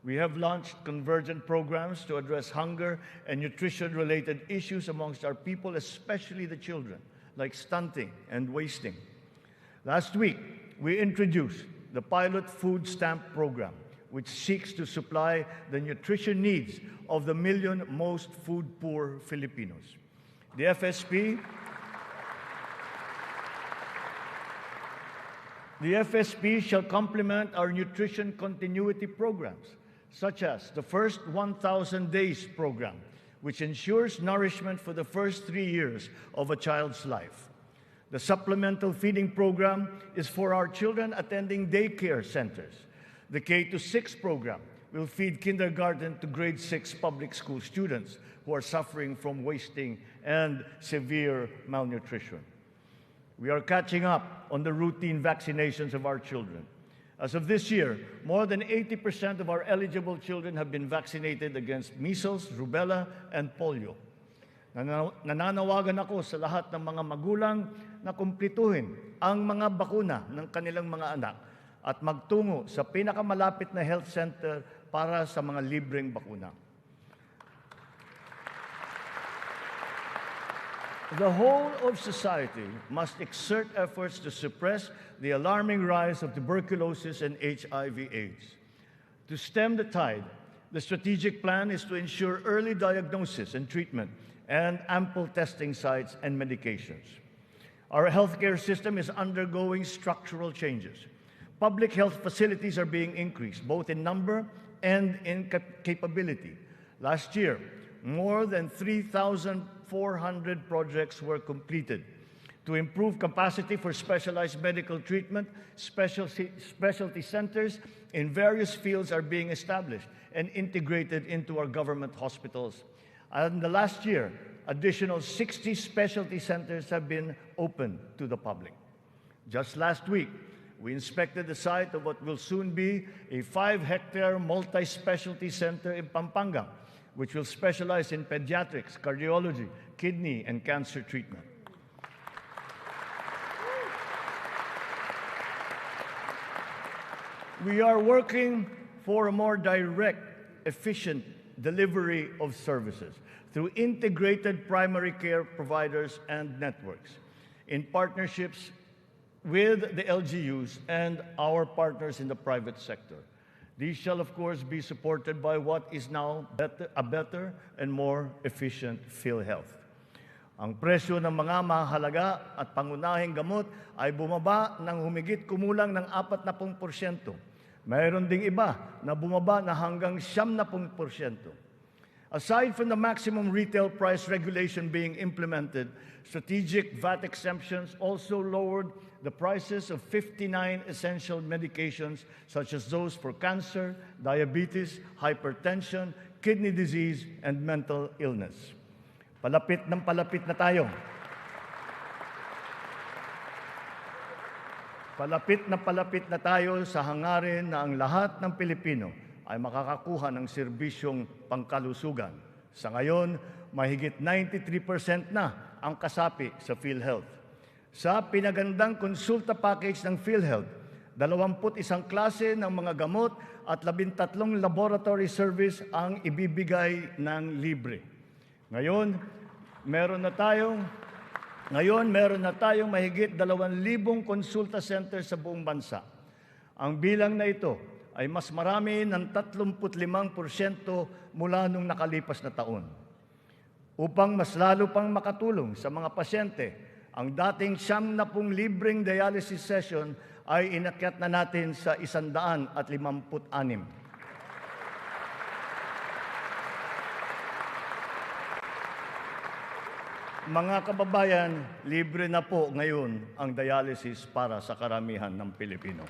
We have launched convergent programs to address hunger and nutrition-related issues amongst our people, especially the children, like stunting and wasting. Last week, we introduced the pilot food stamp program, which seeks to supply the nutrition needs of the million most food-poor Filipinos. The The FSP shall complement our nutrition continuity programs, such as the First 1,000 Days program, which ensures nourishment for the first 3 years of a child's life. The supplemental feeding program is for our children attending daycare centers. The K-6 program will feed kindergarten to grade 6 public school students who are suffering from wasting and severe malnutrition. We are catching up on the routine vaccinations of our children. As of this year, more than 80% of our eligible children have been vaccinated against measles, rubella, and polio. Nananawagan ako sa lahat ng mga magulang na kumplituhin ang mga bakuna ng kanilang mga anak at magtungo sa pinakamalapit na health center para sa mga libreng bakuna. The whole of society must exert efforts to suppress the alarming rise of tuberculosis and HIV/AIDS. To stem the tide, the strategic plan is to ensure early diagnosis and treatment and ample testing sites and medications. Our healthcare system is undergoing structural changes. Public health facilities are being increased, both in number and in capability. Last year, more than 3,400 projects were completed. To improve capacity for specialized medical treatment, specialty centers in various fields are being established and integrated into our government hospitals. And the last year, additional 60 specialty centers have been opened to the public. Just last week, we inspected the site of what will soon be a 5-hectare multi-specialty center in Pampanga, which will specialize in pediatrics, cardiology, kidney, and cancer treatment. We are working for a more direct, efficient delivery of services through integrated primary care providers and networks in partnerships with the LGUs and our partners in the private sector. These shall, of course, be supported by what is now a better and more efficient PhilHealth. Ang presyo ng mga mahalaga at pangunahing gamot ay bumaba ng humigit kumulang ng 40%. Mayroon ding iba na bumaba na hanggang 70%. Aside from the maximum retail price regulation being implemented, strategic VAT exemptions also lowered the prices of 59 essential medications such as those for cancer, diabetes, hypertension, kidney disease, and mental illness. Palapit na tayo. Palapit na tayo sa hangarin na ang lahat ng Pilipino ay makakakuha ng serbisyong pangkalusugan. Sa ngayon, mahigit 93% na ang kasapi sa PhilHealth. Sa pinagandang konsulta package ng PhilHealth, 21 klase ng mga gamot at 13 laboratory service ang ibibigay ng libre. Ngayon, meron na tayong mahigit 2,000 konsulta center sa buong bansa. Ang bilang na ito ay mas marami ng 35% mula nung nakalipas na taon. Upang mas lalo pang makatulong sa mga pasyente, ang dating 70 libreng dialysis session ay inakyat na natin sa 156. Mga kababayan, libre na po ngayon ang dialysis para sa karamihan ng Pilipino.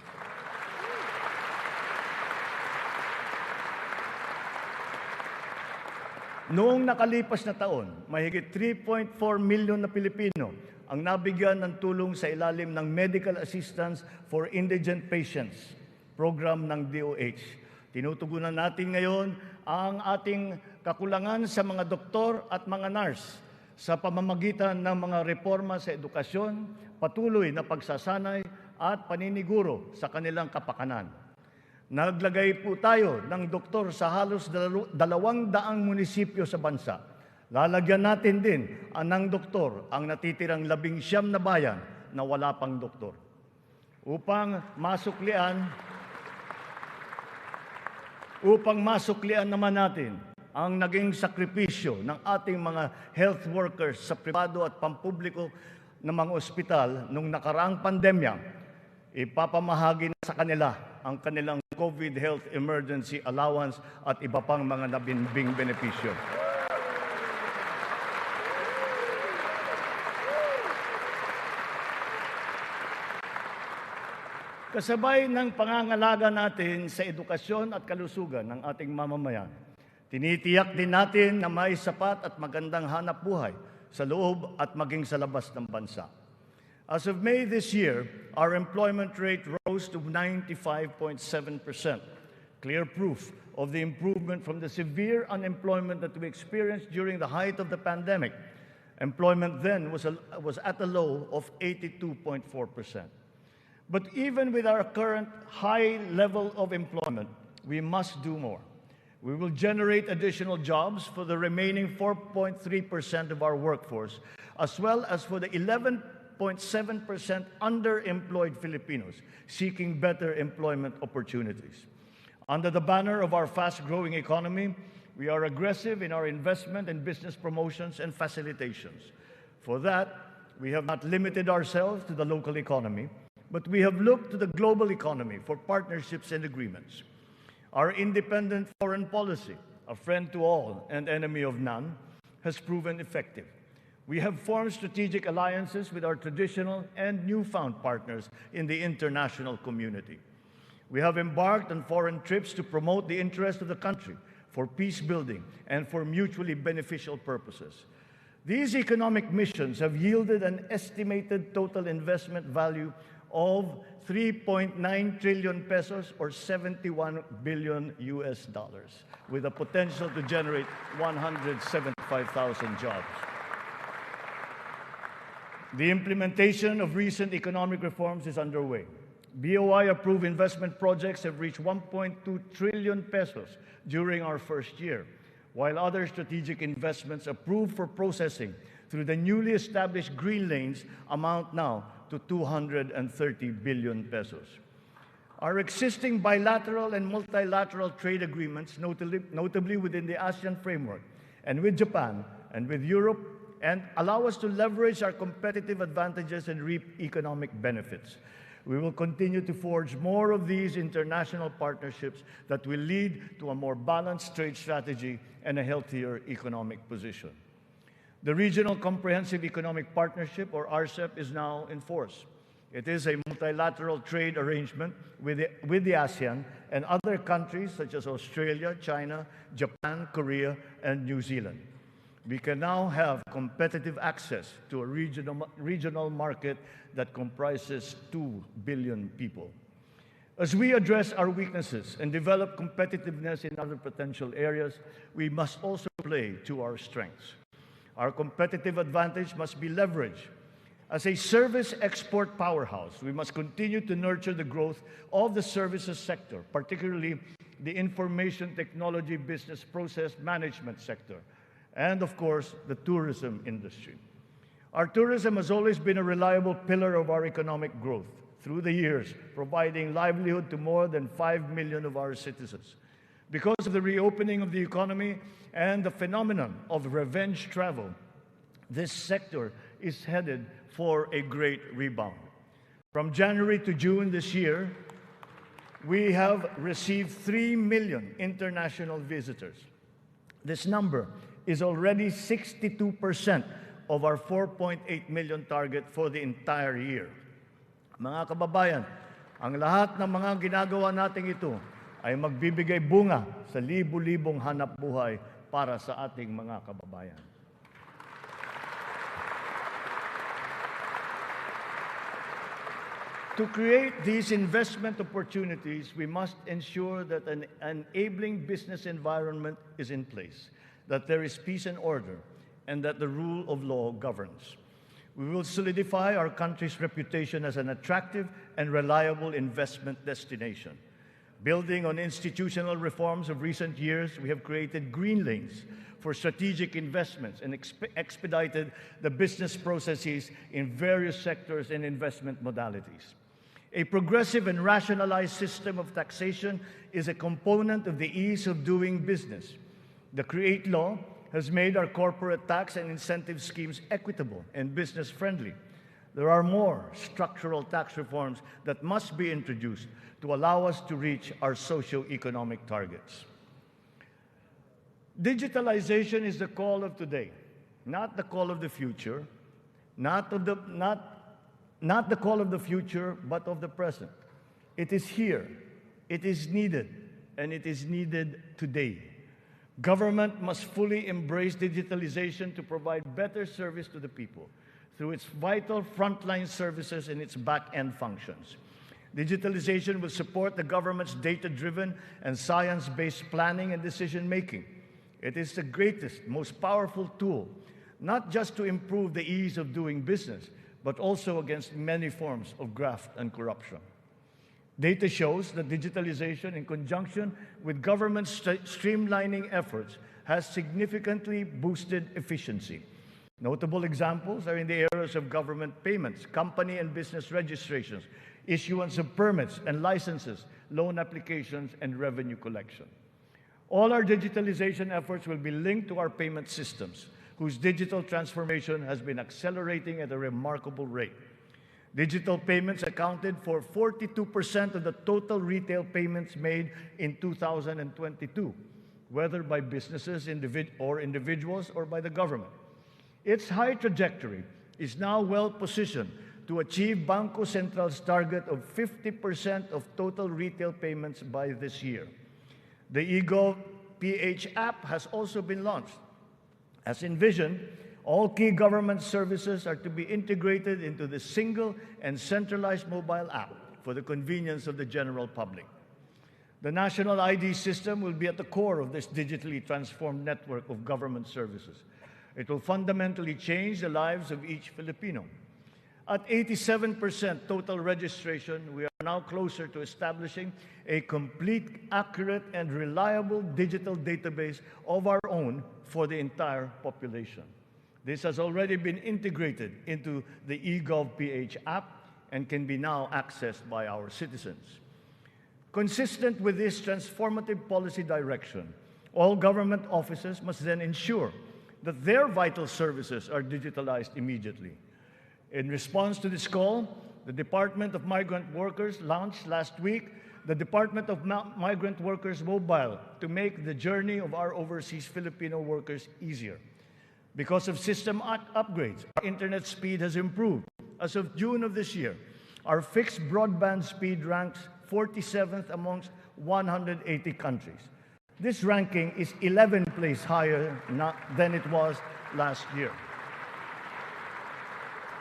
Noong nakalipas na taon, mahigit 3.4 milyon na Pilipino ang nabigyan ng tulong sa ilalim ng Medical Assistance for Indigent Patients program ng DOH. Tinutugunan natin ngayon ang ating kakulangan sa mga doktor at mga nurse sa pamamagitan ng mga reforma sa edukasyon, patuloy na pagsasanay at paniniguro sa kanilang kapakanan. Naglagay po tayo ng doktor sa halos 200 munisipyo sa bansa. Lalagyan natin din ng doktor ang natitirang 19 na bayan na wala pang doktor. Upang masuklian naman natin ang naging sakripisyo ng ating mga health workers sa pribado at pampubliko ng mga ospital nung nakaraang pandemya, ipapamahagi na sa kanila ang kanilang COVID Health Emergency Allowance at iba pang mga nabinbing benepisyo. Kasabay ng pangangalaga natin sa edukasyon at kalusugan ng ating mamamayan, tinitiyak din natin na may sapat at magandang hanap buhay sa loob at maging sa labas ng bansa. As of May this year, our employment rate rose to 95.7%, clear proof of the improvement from the severe unemployment that we experienced during the height of the pandemic. Employment then was at a low of 82.4%. But even with our current high level of employment, we must do more. We will generate additional jobs for the remaining 4.3% of our workforce, as well as for the 11.7% underemployed Filipinos seeking better employment opportunities. Under the banner of our fast-growing economy, we are aggressive in our investment and business promotions and facilitations. For that, we have not limited ourselves to the local economy, but we have looked to the global economy for partnerships and agreements. Our independent foreign policy, a friend to all and enemy of none, has proven effective. We have formed strategic alliances with our traditional and newfound partners in the international community. We have embarked on foreign trips to promote the interest of the country for peace building and for mutually beneficial purposes. These economic missions have yielded an estimated total investment value of 3.9 trillion pesos or 71 billion US dollars, with a potential to generate 175,000 jobs. The implementation of recent economic reforms is underway. BOI-approved investment projects have reached 1.2 trillion pesos during our first year, while other strategic investments approved for processing through the newly established green lanes amount now to 230 billion pesos. Our existing bilateral and multilateral trade agreements, notably within the ASEAN framework, and with Japan and with Europe, and allow us to leverage our competitive advantages and reap economic benefits. We will continue to forge more of these international partnerships that will lead to a more balanced trade strategy and a healthier economic position. The Regional Comprehensive Economic Partnership, or RCEP, is now in force. It is a multilateral trade arrangement with the ASEAN and other countries such as Australia, China, Japan, Korea, and New Zealand. We can now have competitive access to a regional market that comprises 2 billion people. As we address our weaknesses and develop competitiveness in other potential areas, we must also play to our strengths. Our competitive advantage must be leveraged. As a service export powerhouse, we must continue to nurture the growth of the services sector, particularly the information technology business process management sector, and of course, the tourism industry. Our tourism has always been a reliable pillar of our economic growth through the years, providing livelihood to more than 5 million of our citizens. Because of the reopening of the economy and the phenomenon of revenge travel, this sector is headed for a great rebound. From January to June this year, we have received 3 million international visitors. This number is already 62% of our 4.8 million target for the entire year. Mga kababayan, ang lahat ng mga ginagawa nating ito ay magbibigay bunga sa libu-libong hanap buhay para sa ating mga kababayan. To create these investment opportunities, we must ensure that an enabling business environment is in place, that there is peace and order, and that the rule of law governs. We will solidify our country's reputation as an attractive and reliable investment destination. Building on institutional reforms of recent years, we have created green lanes for strategic investments and expedited the business processes in various sectors and investment modalities. A progressive and rationalized system of taxation is a component of the ease of doing business. The CREATE law has made our corporate tax and incentive schemes equitable and business-friendly. there are more structural tax reforms that must be introduced to allow us to reach our socioeconomic targets. Digitalization is the call of today, not the call of the future, not the call of the future, but of the present. It is here, it is needed, and it is needed today. Government must fully embrace digitalization to provide better service to the people through its vital frontline services and its back-end functions. Digitalization will support the government's data-driven and science-based planning and decision-making. It is the greatest, most powerful tool, not just to improve the ease of doing business, but also against many forms of graft and corruption. Data shows that digitalization, in conjunction with government streamlining efforts, has significantly boosted efficiency. Notable examples are in the areas of government payments, company and business registrations, issuance of permits and licenses, loan applications, and revenue collection. All our digitalization efforts will be linked to our payment systems, whose digital transformation has been accelerating at a remarkable rate. Digital payments accounted for 42% of the total retail payments made in 2022, whether by businesses or individuals or by the government. Its high trajectory is now well positioned to achieve Bangko Central's target of 50% of total retail payments by this year. The eGov PH app has also been launched. As envisioned, all key government services are to be integrated into the single and centralized mobile app for the convenience of the general public. The national ID system will be at the core of this digitally transformed network of government services. It will fundamentally change the lives of each Filipino. At 87% total registration, we are now closer to establishing a complete, accurate, and reliable digital database of our own for the entire population. This has already been integrated into the eGov PH app and can be now accessed by our citizens. Consistent with this transformative policy direction, all government offices must then ensure that their vital services are digitalized immediately. In response to this call, the Department of Migrant Workers launched last week the Department of Migrant Workers Mobile to make the journey of our overseas Filipino workers easier. Because of system upgrades, our internet speed has improved. As of June of this year, our fixed broadband speed ranks 47th amongst 180 countries. This ranking is 11 places higher than it was last year.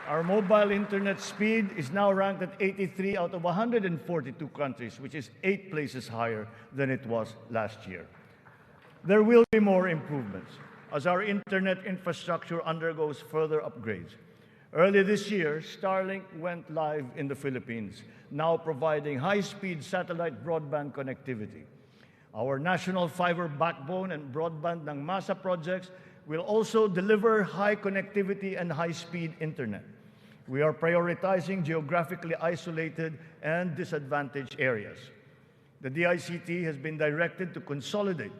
Our mobile internet speed is now ranked at 83 out of 142 countries, which is 8 places higher than it was last year. There will be more improvements as our internet infrastructure undergoes further upgrades. Earlier this year, Starlink went live in the Philippines, now providing high-speed satellite broadband connectivity. Our national fiber backbone and broadband ng MASA projects will also deliver high connectivity and high-speed internet. We are prioritizing geographically isolated and disadvantaged areas. The DICT has been directed to consolidate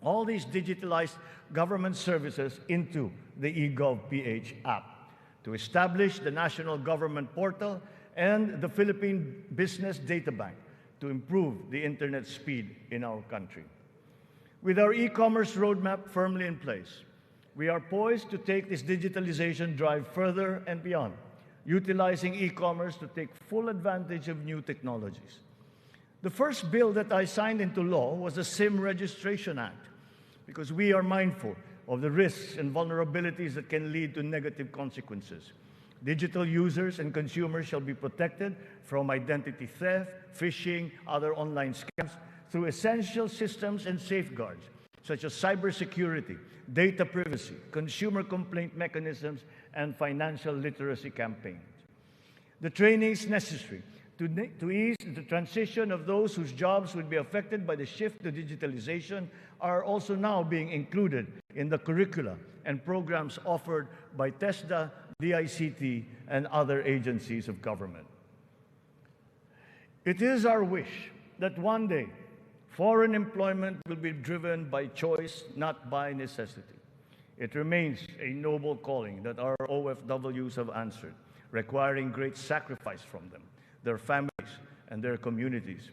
all these digitalized government services into the eGov PH app, to establish the National Government Portal and the Philippine Business Data Bank to improve the internet speed in our country. With our e-commerce roadmap firmly in place, we are poised to take this digitalization drive further and beyond, utilizing e-commerce to take full advantage of new technologies. The first bill that I signed into law was the SIM Registration Act, because we are mindful of the risks and vulnerabilities that can lead to negative consequences. Digital users and consumers shall be protected from identity theft, phishing, other online scams through essential systems and safeguards, such as cybersecurity, data privacy, consumer complaint mechanisms, and financial literacy campaigns. The trainings necessary to ease the transition of those whose jobs would be affected by the shift to digitalization are also now being included in the curricula and programs offered by TESDA, DICT, and other agencies of government. It is our wish that one day foreign employment will be driven by choice, not by necessity. It remains a noble calling that our OFWs have answered. requiring great sacrifice from them, their families, and their communities.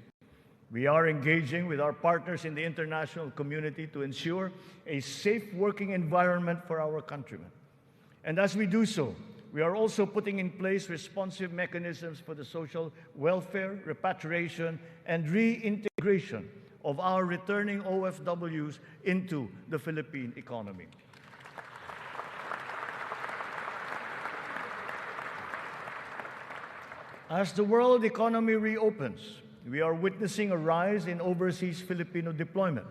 We are engaging with our partners in the international community to ensure a safe working environment for our countrymen. And as we do so, we are also putting in place responsive mechanisms for the social welfare, repatriation, and reintegration of our returning OFWs into the Philippine economy. As the world economy reopens, we are witnessing a rise in overseas Filipino deployment.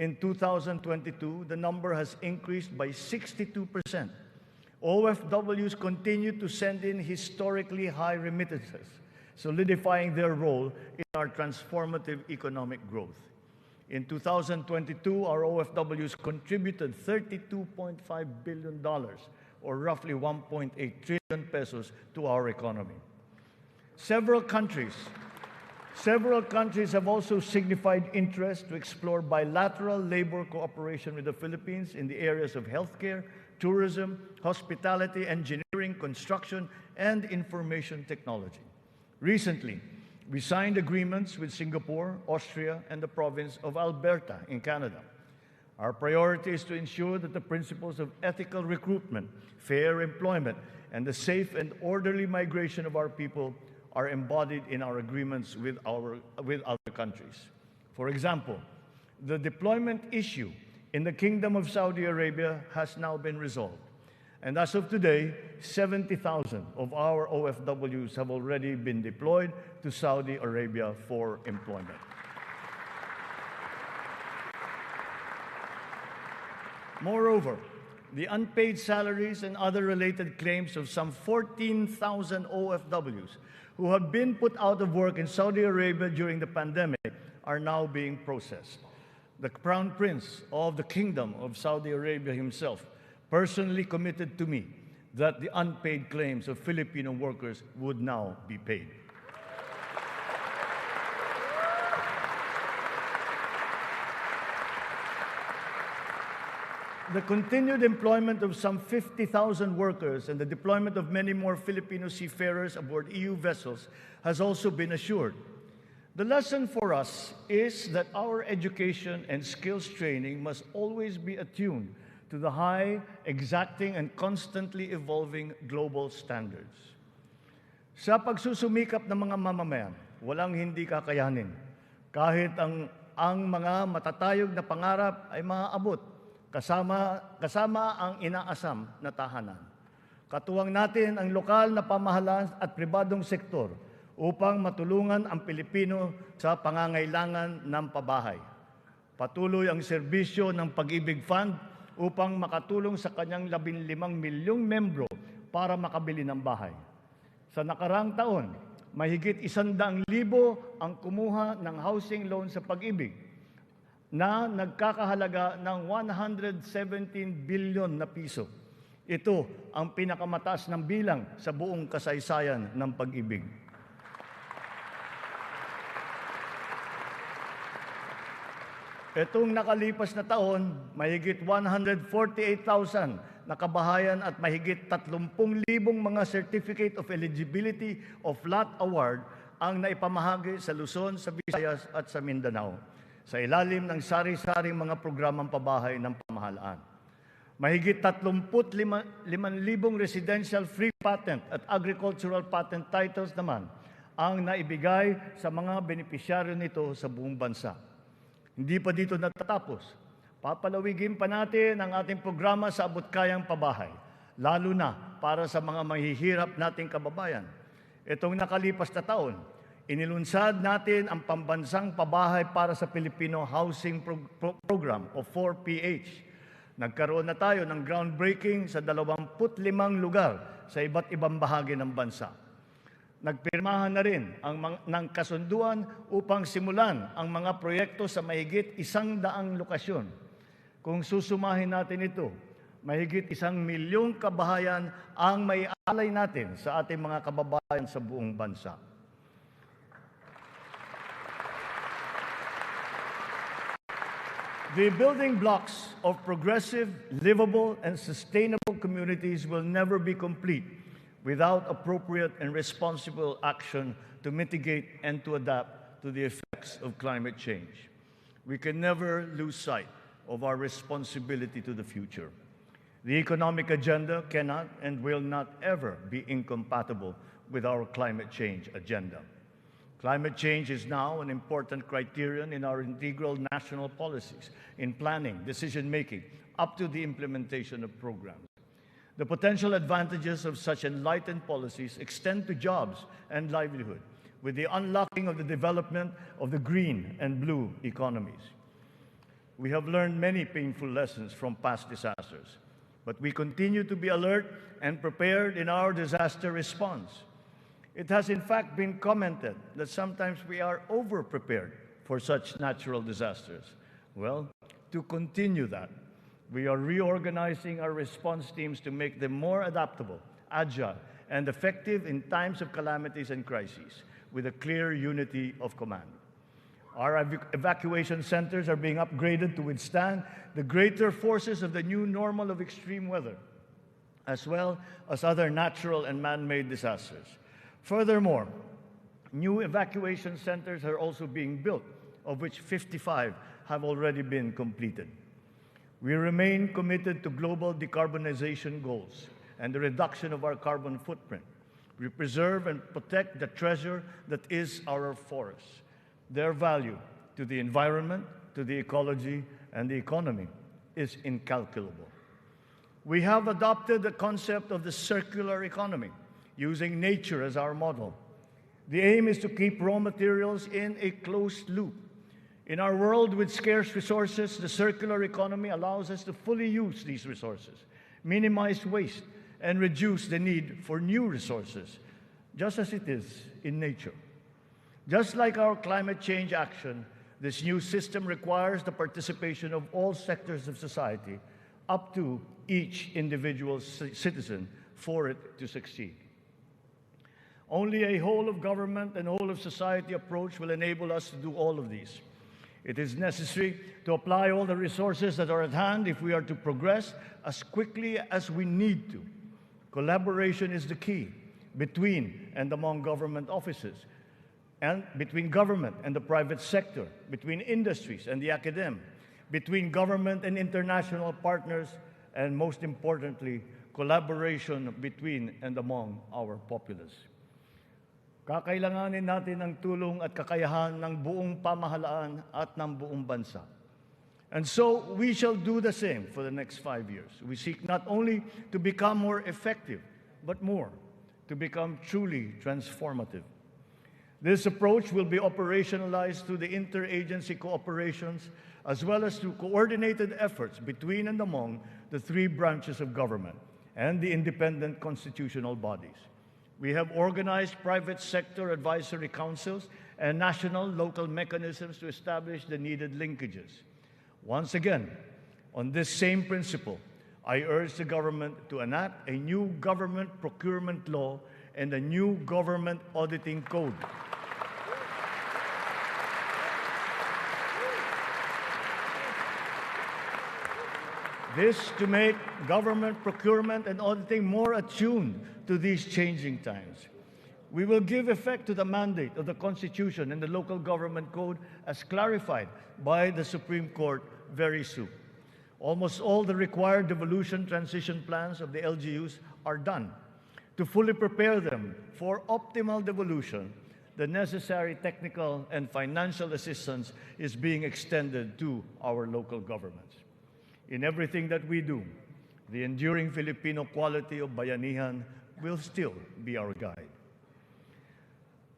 In 2022, the number has increased by 62%. OFWs continue to send in historically high remittances, solidifying their role in our transformative economic growth. In 2022, our OFWs contributed $32.5 billion, or roughly 1.8 trillion pesos, to our economy. Several countries have also signified interest to explore bilateral labor cooperation with the Philippines in the areas of healthcare, tourism, hospitality, engineering, construction, and information technology. Recently, we signed agreements with Singapore, Austria, and the province of Alberta in Canada. Our priority is to ensure that the principles of ethical recruitment, fair employment, and the safe and orderly migration of our people are embodied in our agreements with other countries. For example, the deployment issue in the Kingdom of Saudi Arabia has now been resolved. And as of today, 70,000 of our OFWs have already been deployed to Saudi Arabia for employment. Moreover, the unpaid salaries and other related claims of some 14,000 OFWs who have been put out of work in Saudi Arabia during the pandemic are now being processed. The Crown Prince of the Kingdom of Saudi Arabia himself personally committed to me that the unpaid claims of Filipino workers would now be paid. The continued employment of some 50,000 workers and the deployment of many more Filipino seafarers aboard EU vessels has also been assured. The lesson for us is that our education and skills training must always be attuned to the high, exacting, and constantly evolving global standards. Sa pagsusumikap ng mga mamamayan, walang hindi kakayanin. Kahit ang mga matatayog na pangarap ay maaabot, kasama ang inaasam na tahanan. Katuwang natin ang lokal na pamahalaan at pribadong sektor upang matulungan ang Pilipino sa pangangailangan ng pabahay. Patuloy ang serbisyo ng Pag-ibig Fund upang makatulong sa kanyang 15 milyong membro para makabili ng bahay. Sa nakaraang taon, mahigit 100,000 ang kumuha ng housing loan sa Pag-ibig na nagkakahalaga ng 117 billion na piso. Ito ang pinakamataas ng bilang sa buong kasaysayan ng Pag-ibig. Itong nakalipas na taon, mahigit 148,000 na kabahayan at mahigit 30,000 mga Certificate of Eligibility of Lot Award ang naipamahagi sa Luzon, sa Visayas at sa Mindanao sa ilalim ng sari-saring mga programang pabahay ng pamahalaan. Mahigit 35,000 residential free patent at agricultural patent titles naman ang naibigay sa mga benepisyaryo nito sa buong bansa. Hindi pa dito natatapos. Papalawigin pa natin ang ating programa sa abot-kayang pabahay, lalo na para sa mga mahihirap nating kababayan. Itong nakalipas na taon, inilunsad natin ang Pambansang Pabahay para sa Pilipino Housing Program o 4PH. Nagkaroon na tayo ng groundbreaking sa 25 lugar sa iba't ibang bahagi ng bansa. Nagpirmahan na rin ng kasunduan upang simulan ang mga proyekto sa mahigit 100 lokasyon. Kung susumahin natin ito, mahigit 1 milyong kabahayan ang may alay natin sa ating mga kababayan sa buong bansa. The building blocks of progressive, livable, and sustainable communities will never be complete without appropriate and responsible action to mitigate and to adapt to the effects of climate change. We can never lose sight of our responsibility to the future. The economic agenda cannot and will not ever be incompatible with our climate change agenda. Climate change is now an important criterion in our integral national policies, in planning, decision-making, up to the implementation of programs. The potential advantages of such enlightened policies extend to jobs and livelihood, with the unlocking of the development of the green and blue economies. We have learned many painful lessons from past disasters, but we continue to be alert and prepared in our disaster response. It has in fact been commented that sometimes we are over-prepared for such natural disasters. Well, to continue that, we are reorganizing our response teams to make them more adaptable, agile, and effective in times of calamities and crises, with a clear unity of command. Our evacuation centers are being upgraded to withstand the greater forces of the new normal of extreme weather, as well as other natural and man-made disasters. Furthermore, new evacuation centers are also being built, of which 55 have already been completed. We remain committed to global decarbonization goals and the reduction of our carbon footprint. We preserve and protect the treasure that is our forests. Their value to the environment, to the ecology, and the economy is incalculable. We have adopted the concept of the circular economy, using nature as our model. The aim is to keep raw materials in a closed loop. In our world with scarce resources, the circular economy allows us to fully use these resources, minimize waste, and reduce the need for new resources, just as it is in nature. Just like our climate change action, this new system requires the participation of all sectors of society, up to each individual citizen, for it to succeed. Only a whole-of-government and whole-of-society approach will enable us to do all of these. It is necessary to apply all the resources that are at hand if we are to progress as quickly as we need to. Collaboration is the key between and among government offices, and between government and the private sector, between industries and the academe, between government and international partners, and most importantly, collaboration between and among our populace. Kakailanganin natin ang tulong at kakayahan ng buong pamahalaan at ng buong bansa. And so, we shall do the same for the next 5 years. We seek not only to become more effective, but more, to become truly transformative. This approach will be operationalized through the interagency cooperations, as well as through coordinated efforts between and among the 3 branches of government and the independent constitutional bodies. We have organized private sector advisory councils and national local mechanisms to establish the needed linkages. Once again, on this same principle, I urge the government to enact a new government procurement law and a new government auditing code. This to make government procurement and auditing more attuned to these changing times. We will give effect to the mandate of the Constitution and the Local Government Code as clarified by the Supreme Court very soon. Almost all the required devolution transition plans of the LGUs are done. To fully prepare them for optimal devolution, the necessary technical and financial assistance is being extended to our local governments. In everything that we do, the enduring Filipino quality of bayanihan will still be our guide.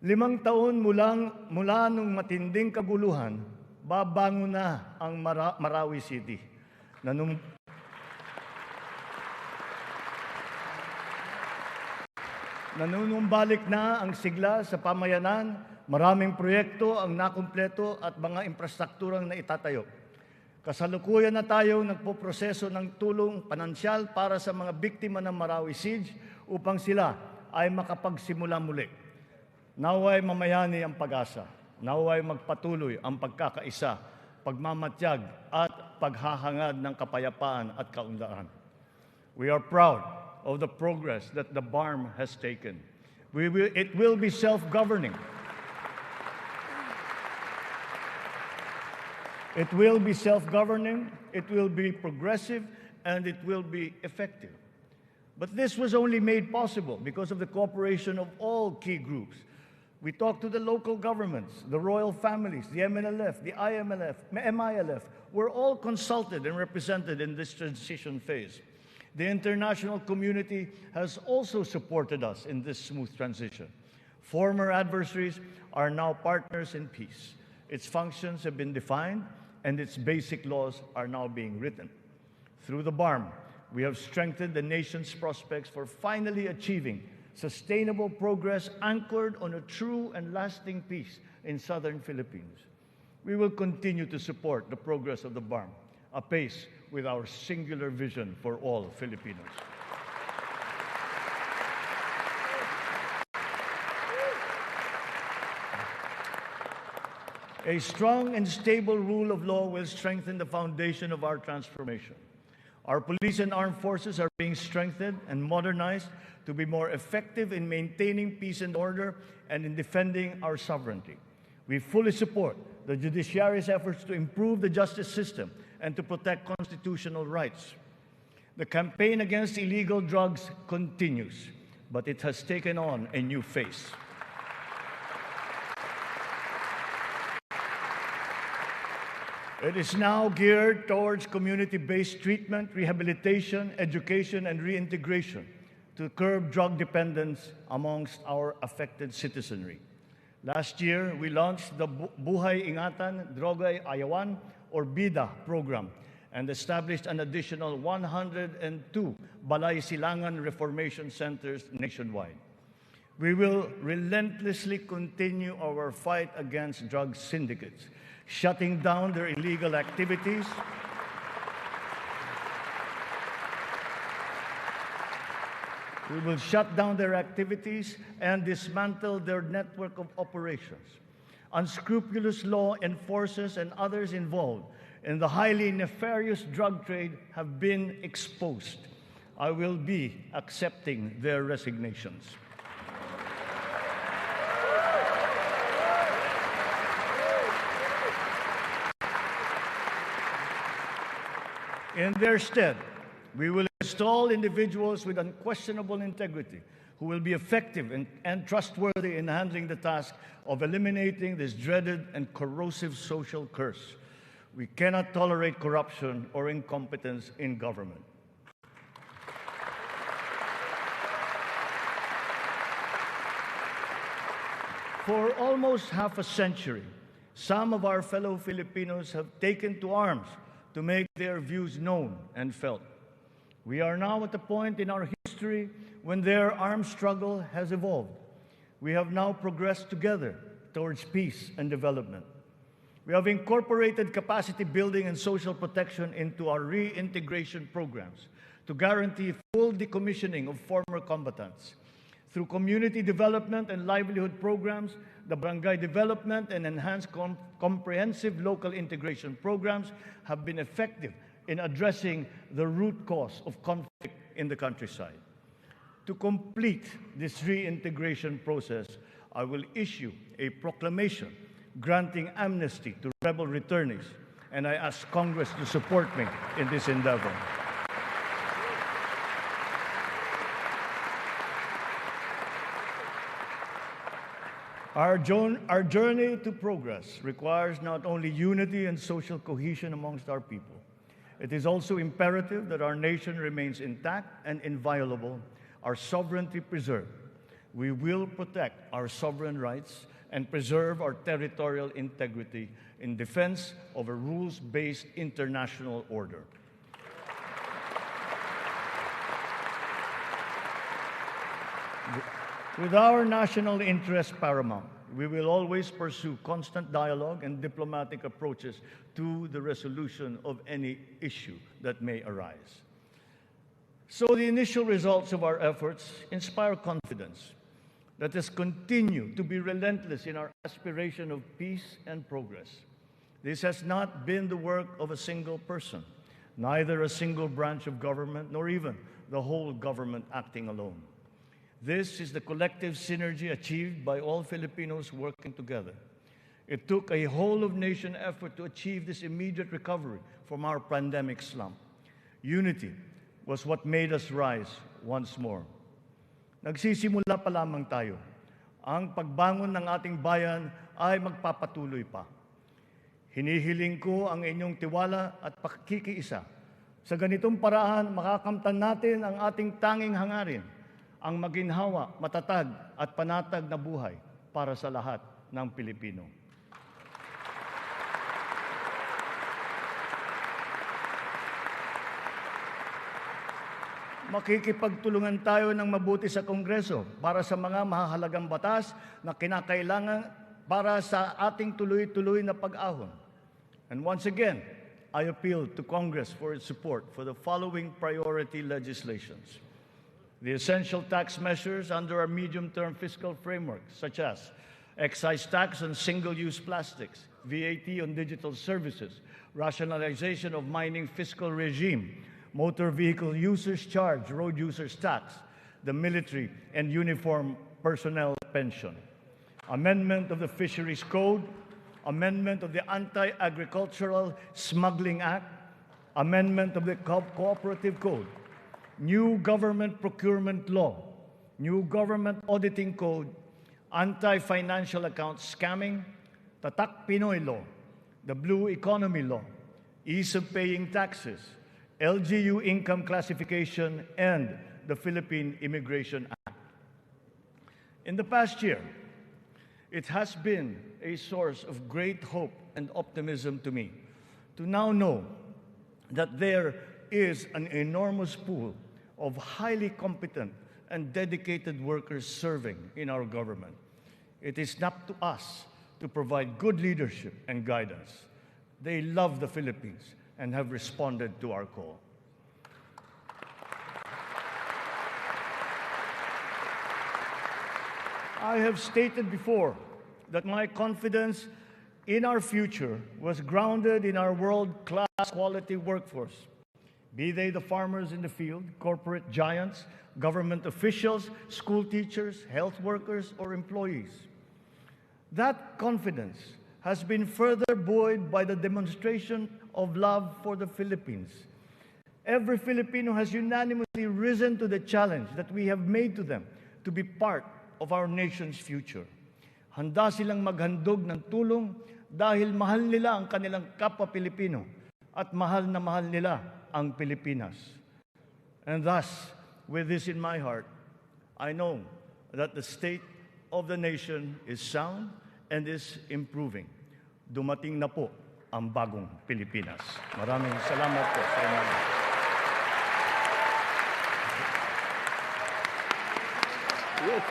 5 taon mula nung matinding kaguluhan, babangon na ang Marawi City. Nanunumbalik na ang sigla sa pamayanan, maraming proyekto ang nakumpleto at mga infrastrukturang naitatayo. Kasalukuyan na tayo nagpoproseso ng tulong pinansyal para sa mga biktima ng Marawi Siege upang sila ay makapagsimula muli. Naway mamayani ang pag-asa. Naway magpatuloy ang pagkakaisa, pagmamatyag at paghahangad ng kapayapaan at kaunlaran. We are proud of the progress that the BARM has taken. It will be self-governing. It will be self-governing, it will be progressive, and it will be effective. But this was only made possible because of the cooperation of all key groups. We talked to the local governments, the royal families, the MNLF, the MILF. We're all consulted and represented in this transition phase. The international community has also supported us in this smooth transition. Former adversaries are now partners in peace. Its functions have been defined, and its basic laws are now being written. Through the BARM, we have strengthened the nation's prospects for finally achieving sustainable progress anchored on a true and lasting peace in southern Philippines. We will continue to support the progress of the BARM, apace with our singular vision for all Filipinos. A strong and stable rule of law will strengthen the foundation of our transformation. Our police and armed forces are being strengthened and modernized to be more effective in maintaining peace and order and in defending our sovereignty. We fully support the judiciary's efforts to improve the justice system and to protect constitutional rights. The campaign against illegal drugs continues, but it has taken on a new face. It is now geared towards community-based treatment, rehabilitation, education, and reintegration to curb drug dependence amongst our affected citizenry. Last year, we launched the Buhay Ingatan, Droga'y Ayawan, or BIDA program, and established an additional 102 Balay Silangan Reformation Centers nationwide. We will relentlessly continue our fight against drug syndicates, shutting down their illegal activities, we will shut down their activities and dismantle their network of operations. Unscrupulous law enforcers and others involved in the highly nefarious drug trade have been exposed. I will be accepting their resignations. In their stead, we will install individuals with unquestionable integrity who will be effective and trustworthy in handling the task of eliminating this dreaded and corrosive social curse. We cannot tolerate corruption or incompetence in government. For almost half a century, some of our fellow Filipinos have taken to arms to make their views known and felt. We are now at a point in our history when their armed struggle has evolved. We have now progressed together towards peace and development. We have incorporated capacity building and social protection into our reintegration programs to guarantee full decommissioning of former combatants. Through community development and livelihood programs, the barangay development and enhanced comprehensive local integration programs have been effective in addressing the root cause of conflict in the countryside. To complete this reintegration process, I will issue a proclamation granting amnesty to rebel returnees, and I ask Congress to support me in this endeavor. Our journey to progress requires not only unity and social cohesion amongst our people. It is also imperative that our nation remains intact and inviolable, our sovereignty preserved. We will protect our sovereign rights and preserve our territorial integrity in defense of a rules-based international order. With our national interest paramount, we will always pursue constant dialogue and diplomatic approaches to the resolution of any issue that may arise. So the initial results of our efforts inspire confidence. Let us continue to be relentless in our aspiration of peace and progress. This has not been the work of a single person. neither a single branch of government nor even the whole government acting alone. This is the collective synergy achieved by all Filipinos working together. It took a whole-of-nation effort to achieve this immediate recovery from our pandemic slump. Unity was what made us rise once more. Nagsisimula pa lamang tayo. Ang pagbangon ng ating bayan ay magpapatuloy pa. Hinihiling ko ang inyong tiwala at pakikiisa. Sa ganitong paraan, makakamtan natin ang ating tanging hangarin, ang maginhawa, matatag at panatag na buhay para sa lahat ng Pilipino. Makikipagtulungan tayo ng mabuti sa Kongreso para sa mga mahahalagang batas na kinakailangan para sa ating tuloy-tuloy na pag-ahon. And once again, I appeal to Congress for its support for the following priority legislations. The essential tax measures under our medium-term fiscal framework, such as excise tax on single-use plastics, VAT on digital services, rationalization of mining fiscal regime, motor vehicle users charge, road users tax, the military and uniform personnel pension, amendment of the Fisheries Code, amendment of the Anti-Agricultural Smuggling Act, amendment of the Cooperative Code, new government procurement law, new government auditing code, anti-financial account scamming, Tatak Pinoy law, the Blue Economy law, ease of paying taxes, LGU income classification, and the Philippine Immigration Act. In the past year, it has been a source of great hope and optimism to me to now know that there is an enormous pool of highly competent and dedicated workers serving in our government. It is up to us to provide good leadership and guidance. They love the Philippines and have responded to our call. I have stated before that my confidence in our future was grounded in our world-class quality workforce, be they the farmers in the field, corporate giants, government officials, school teachers, health workers, or employees. That confidence has been further buoyed by the demonstration of love for the Philippines. Every Filipino has unanimously risen to the challenge that we have made to them to be part of our nation's future. Handa silang maghandog ng tulong dahil mahal nila ang kanilang kapwa Pilipino at mahal na mahal nila ang Pilipinas. And thus, with this in my heart, I know that the state of the nation is sound and is improving. Dumating na po ang bagong Pilipinas. Maraming salamat po sa inyo. Yes.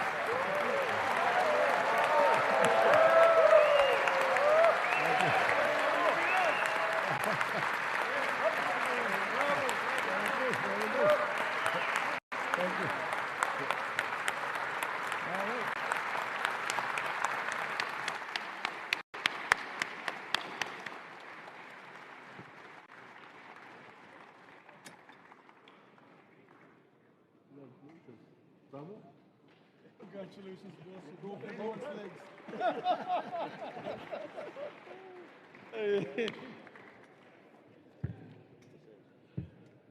Congratulations, boss. Go for legs.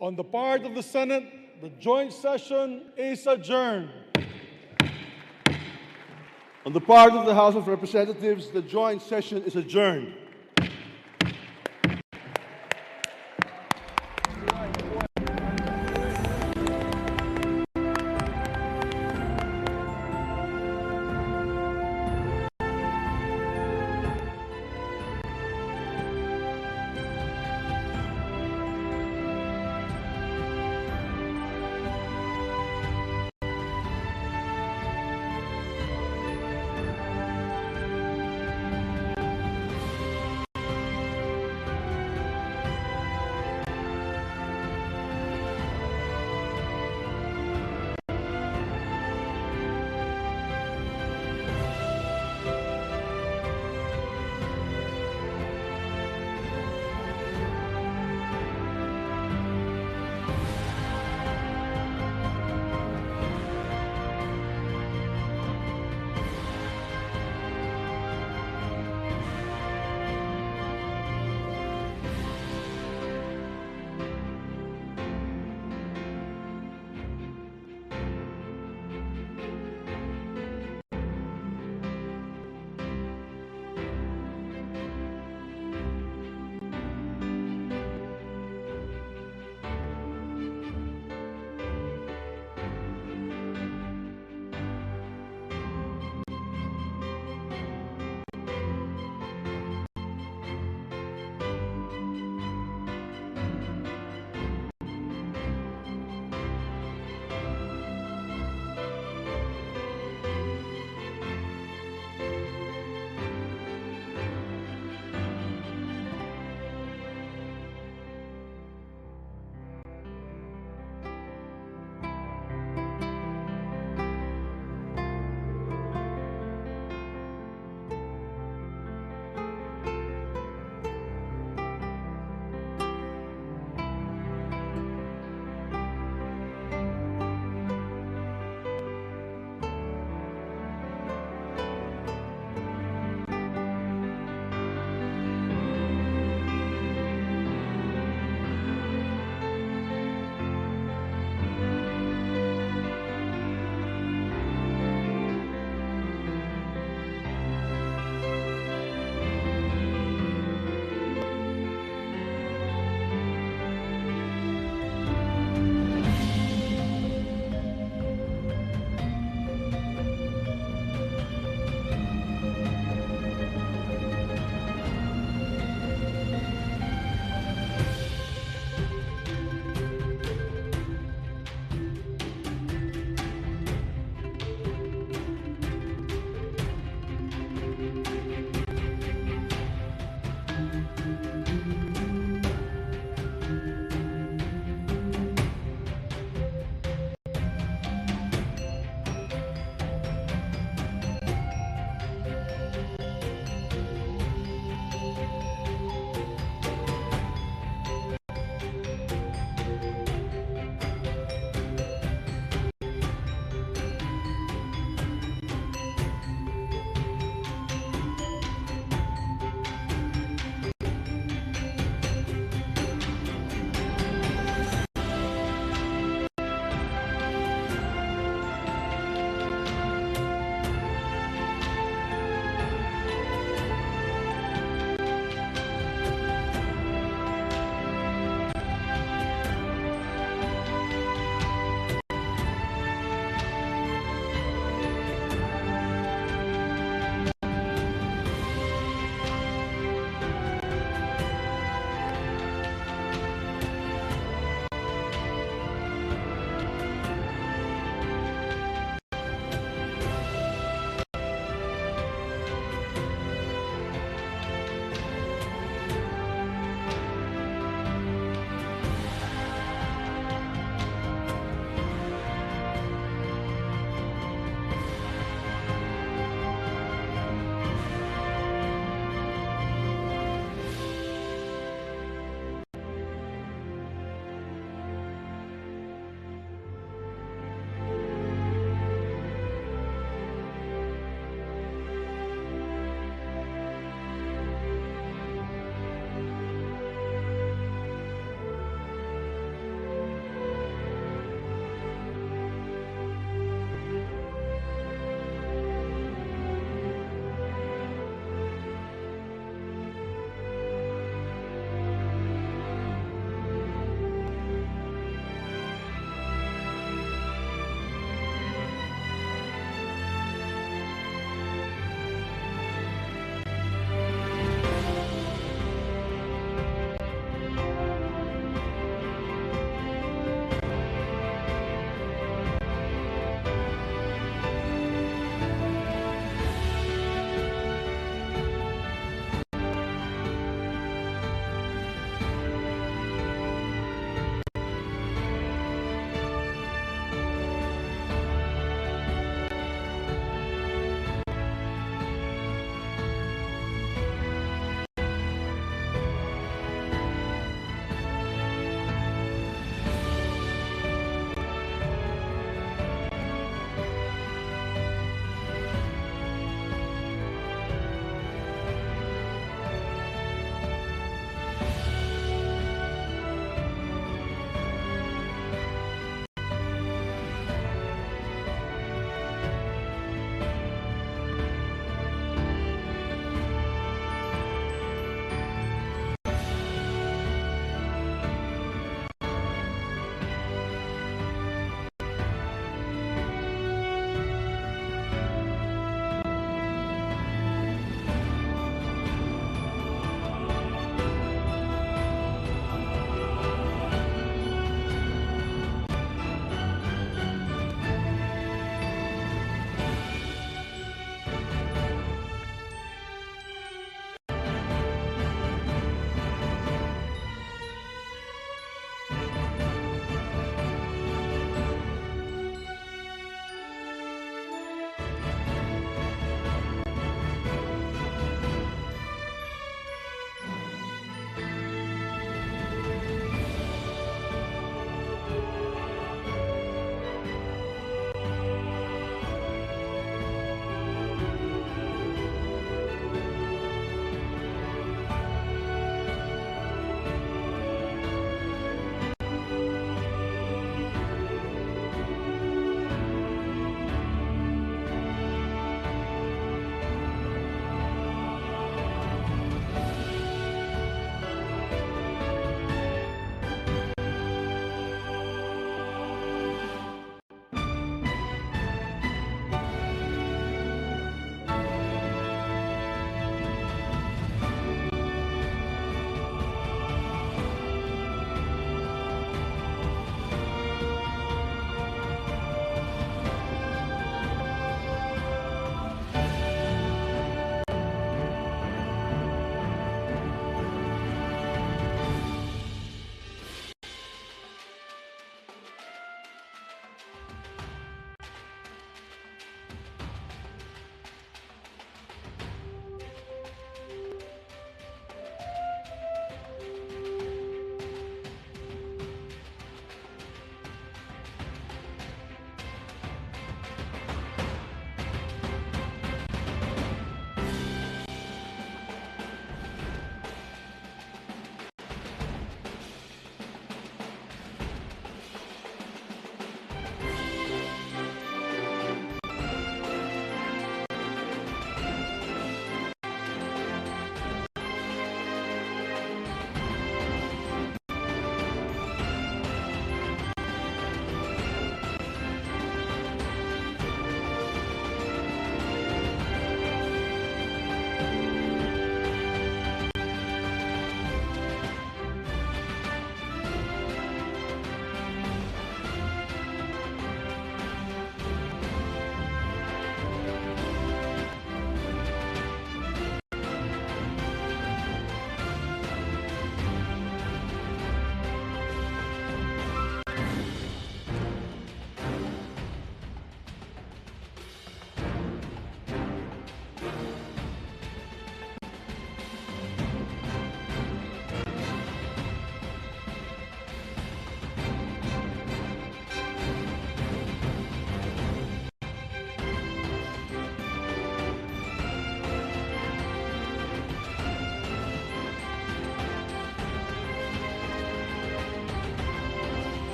On the part of the Senate, the joint session is adjourned. On the part of the House of Representatives, the joint session is adjourned.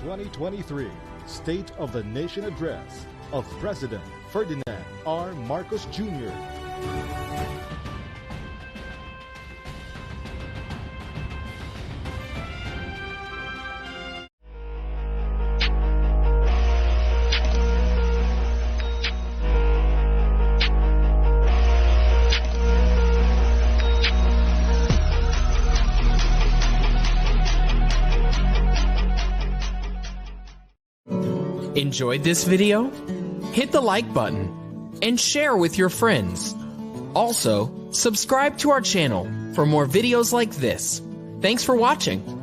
2023 State of the Nation Address of President Ferdinand R. Marcos Jr. Enjoyed this video? Hit the like button and share with your friends. Also, subscribe to our channel for more videos like this. Thanks for watching.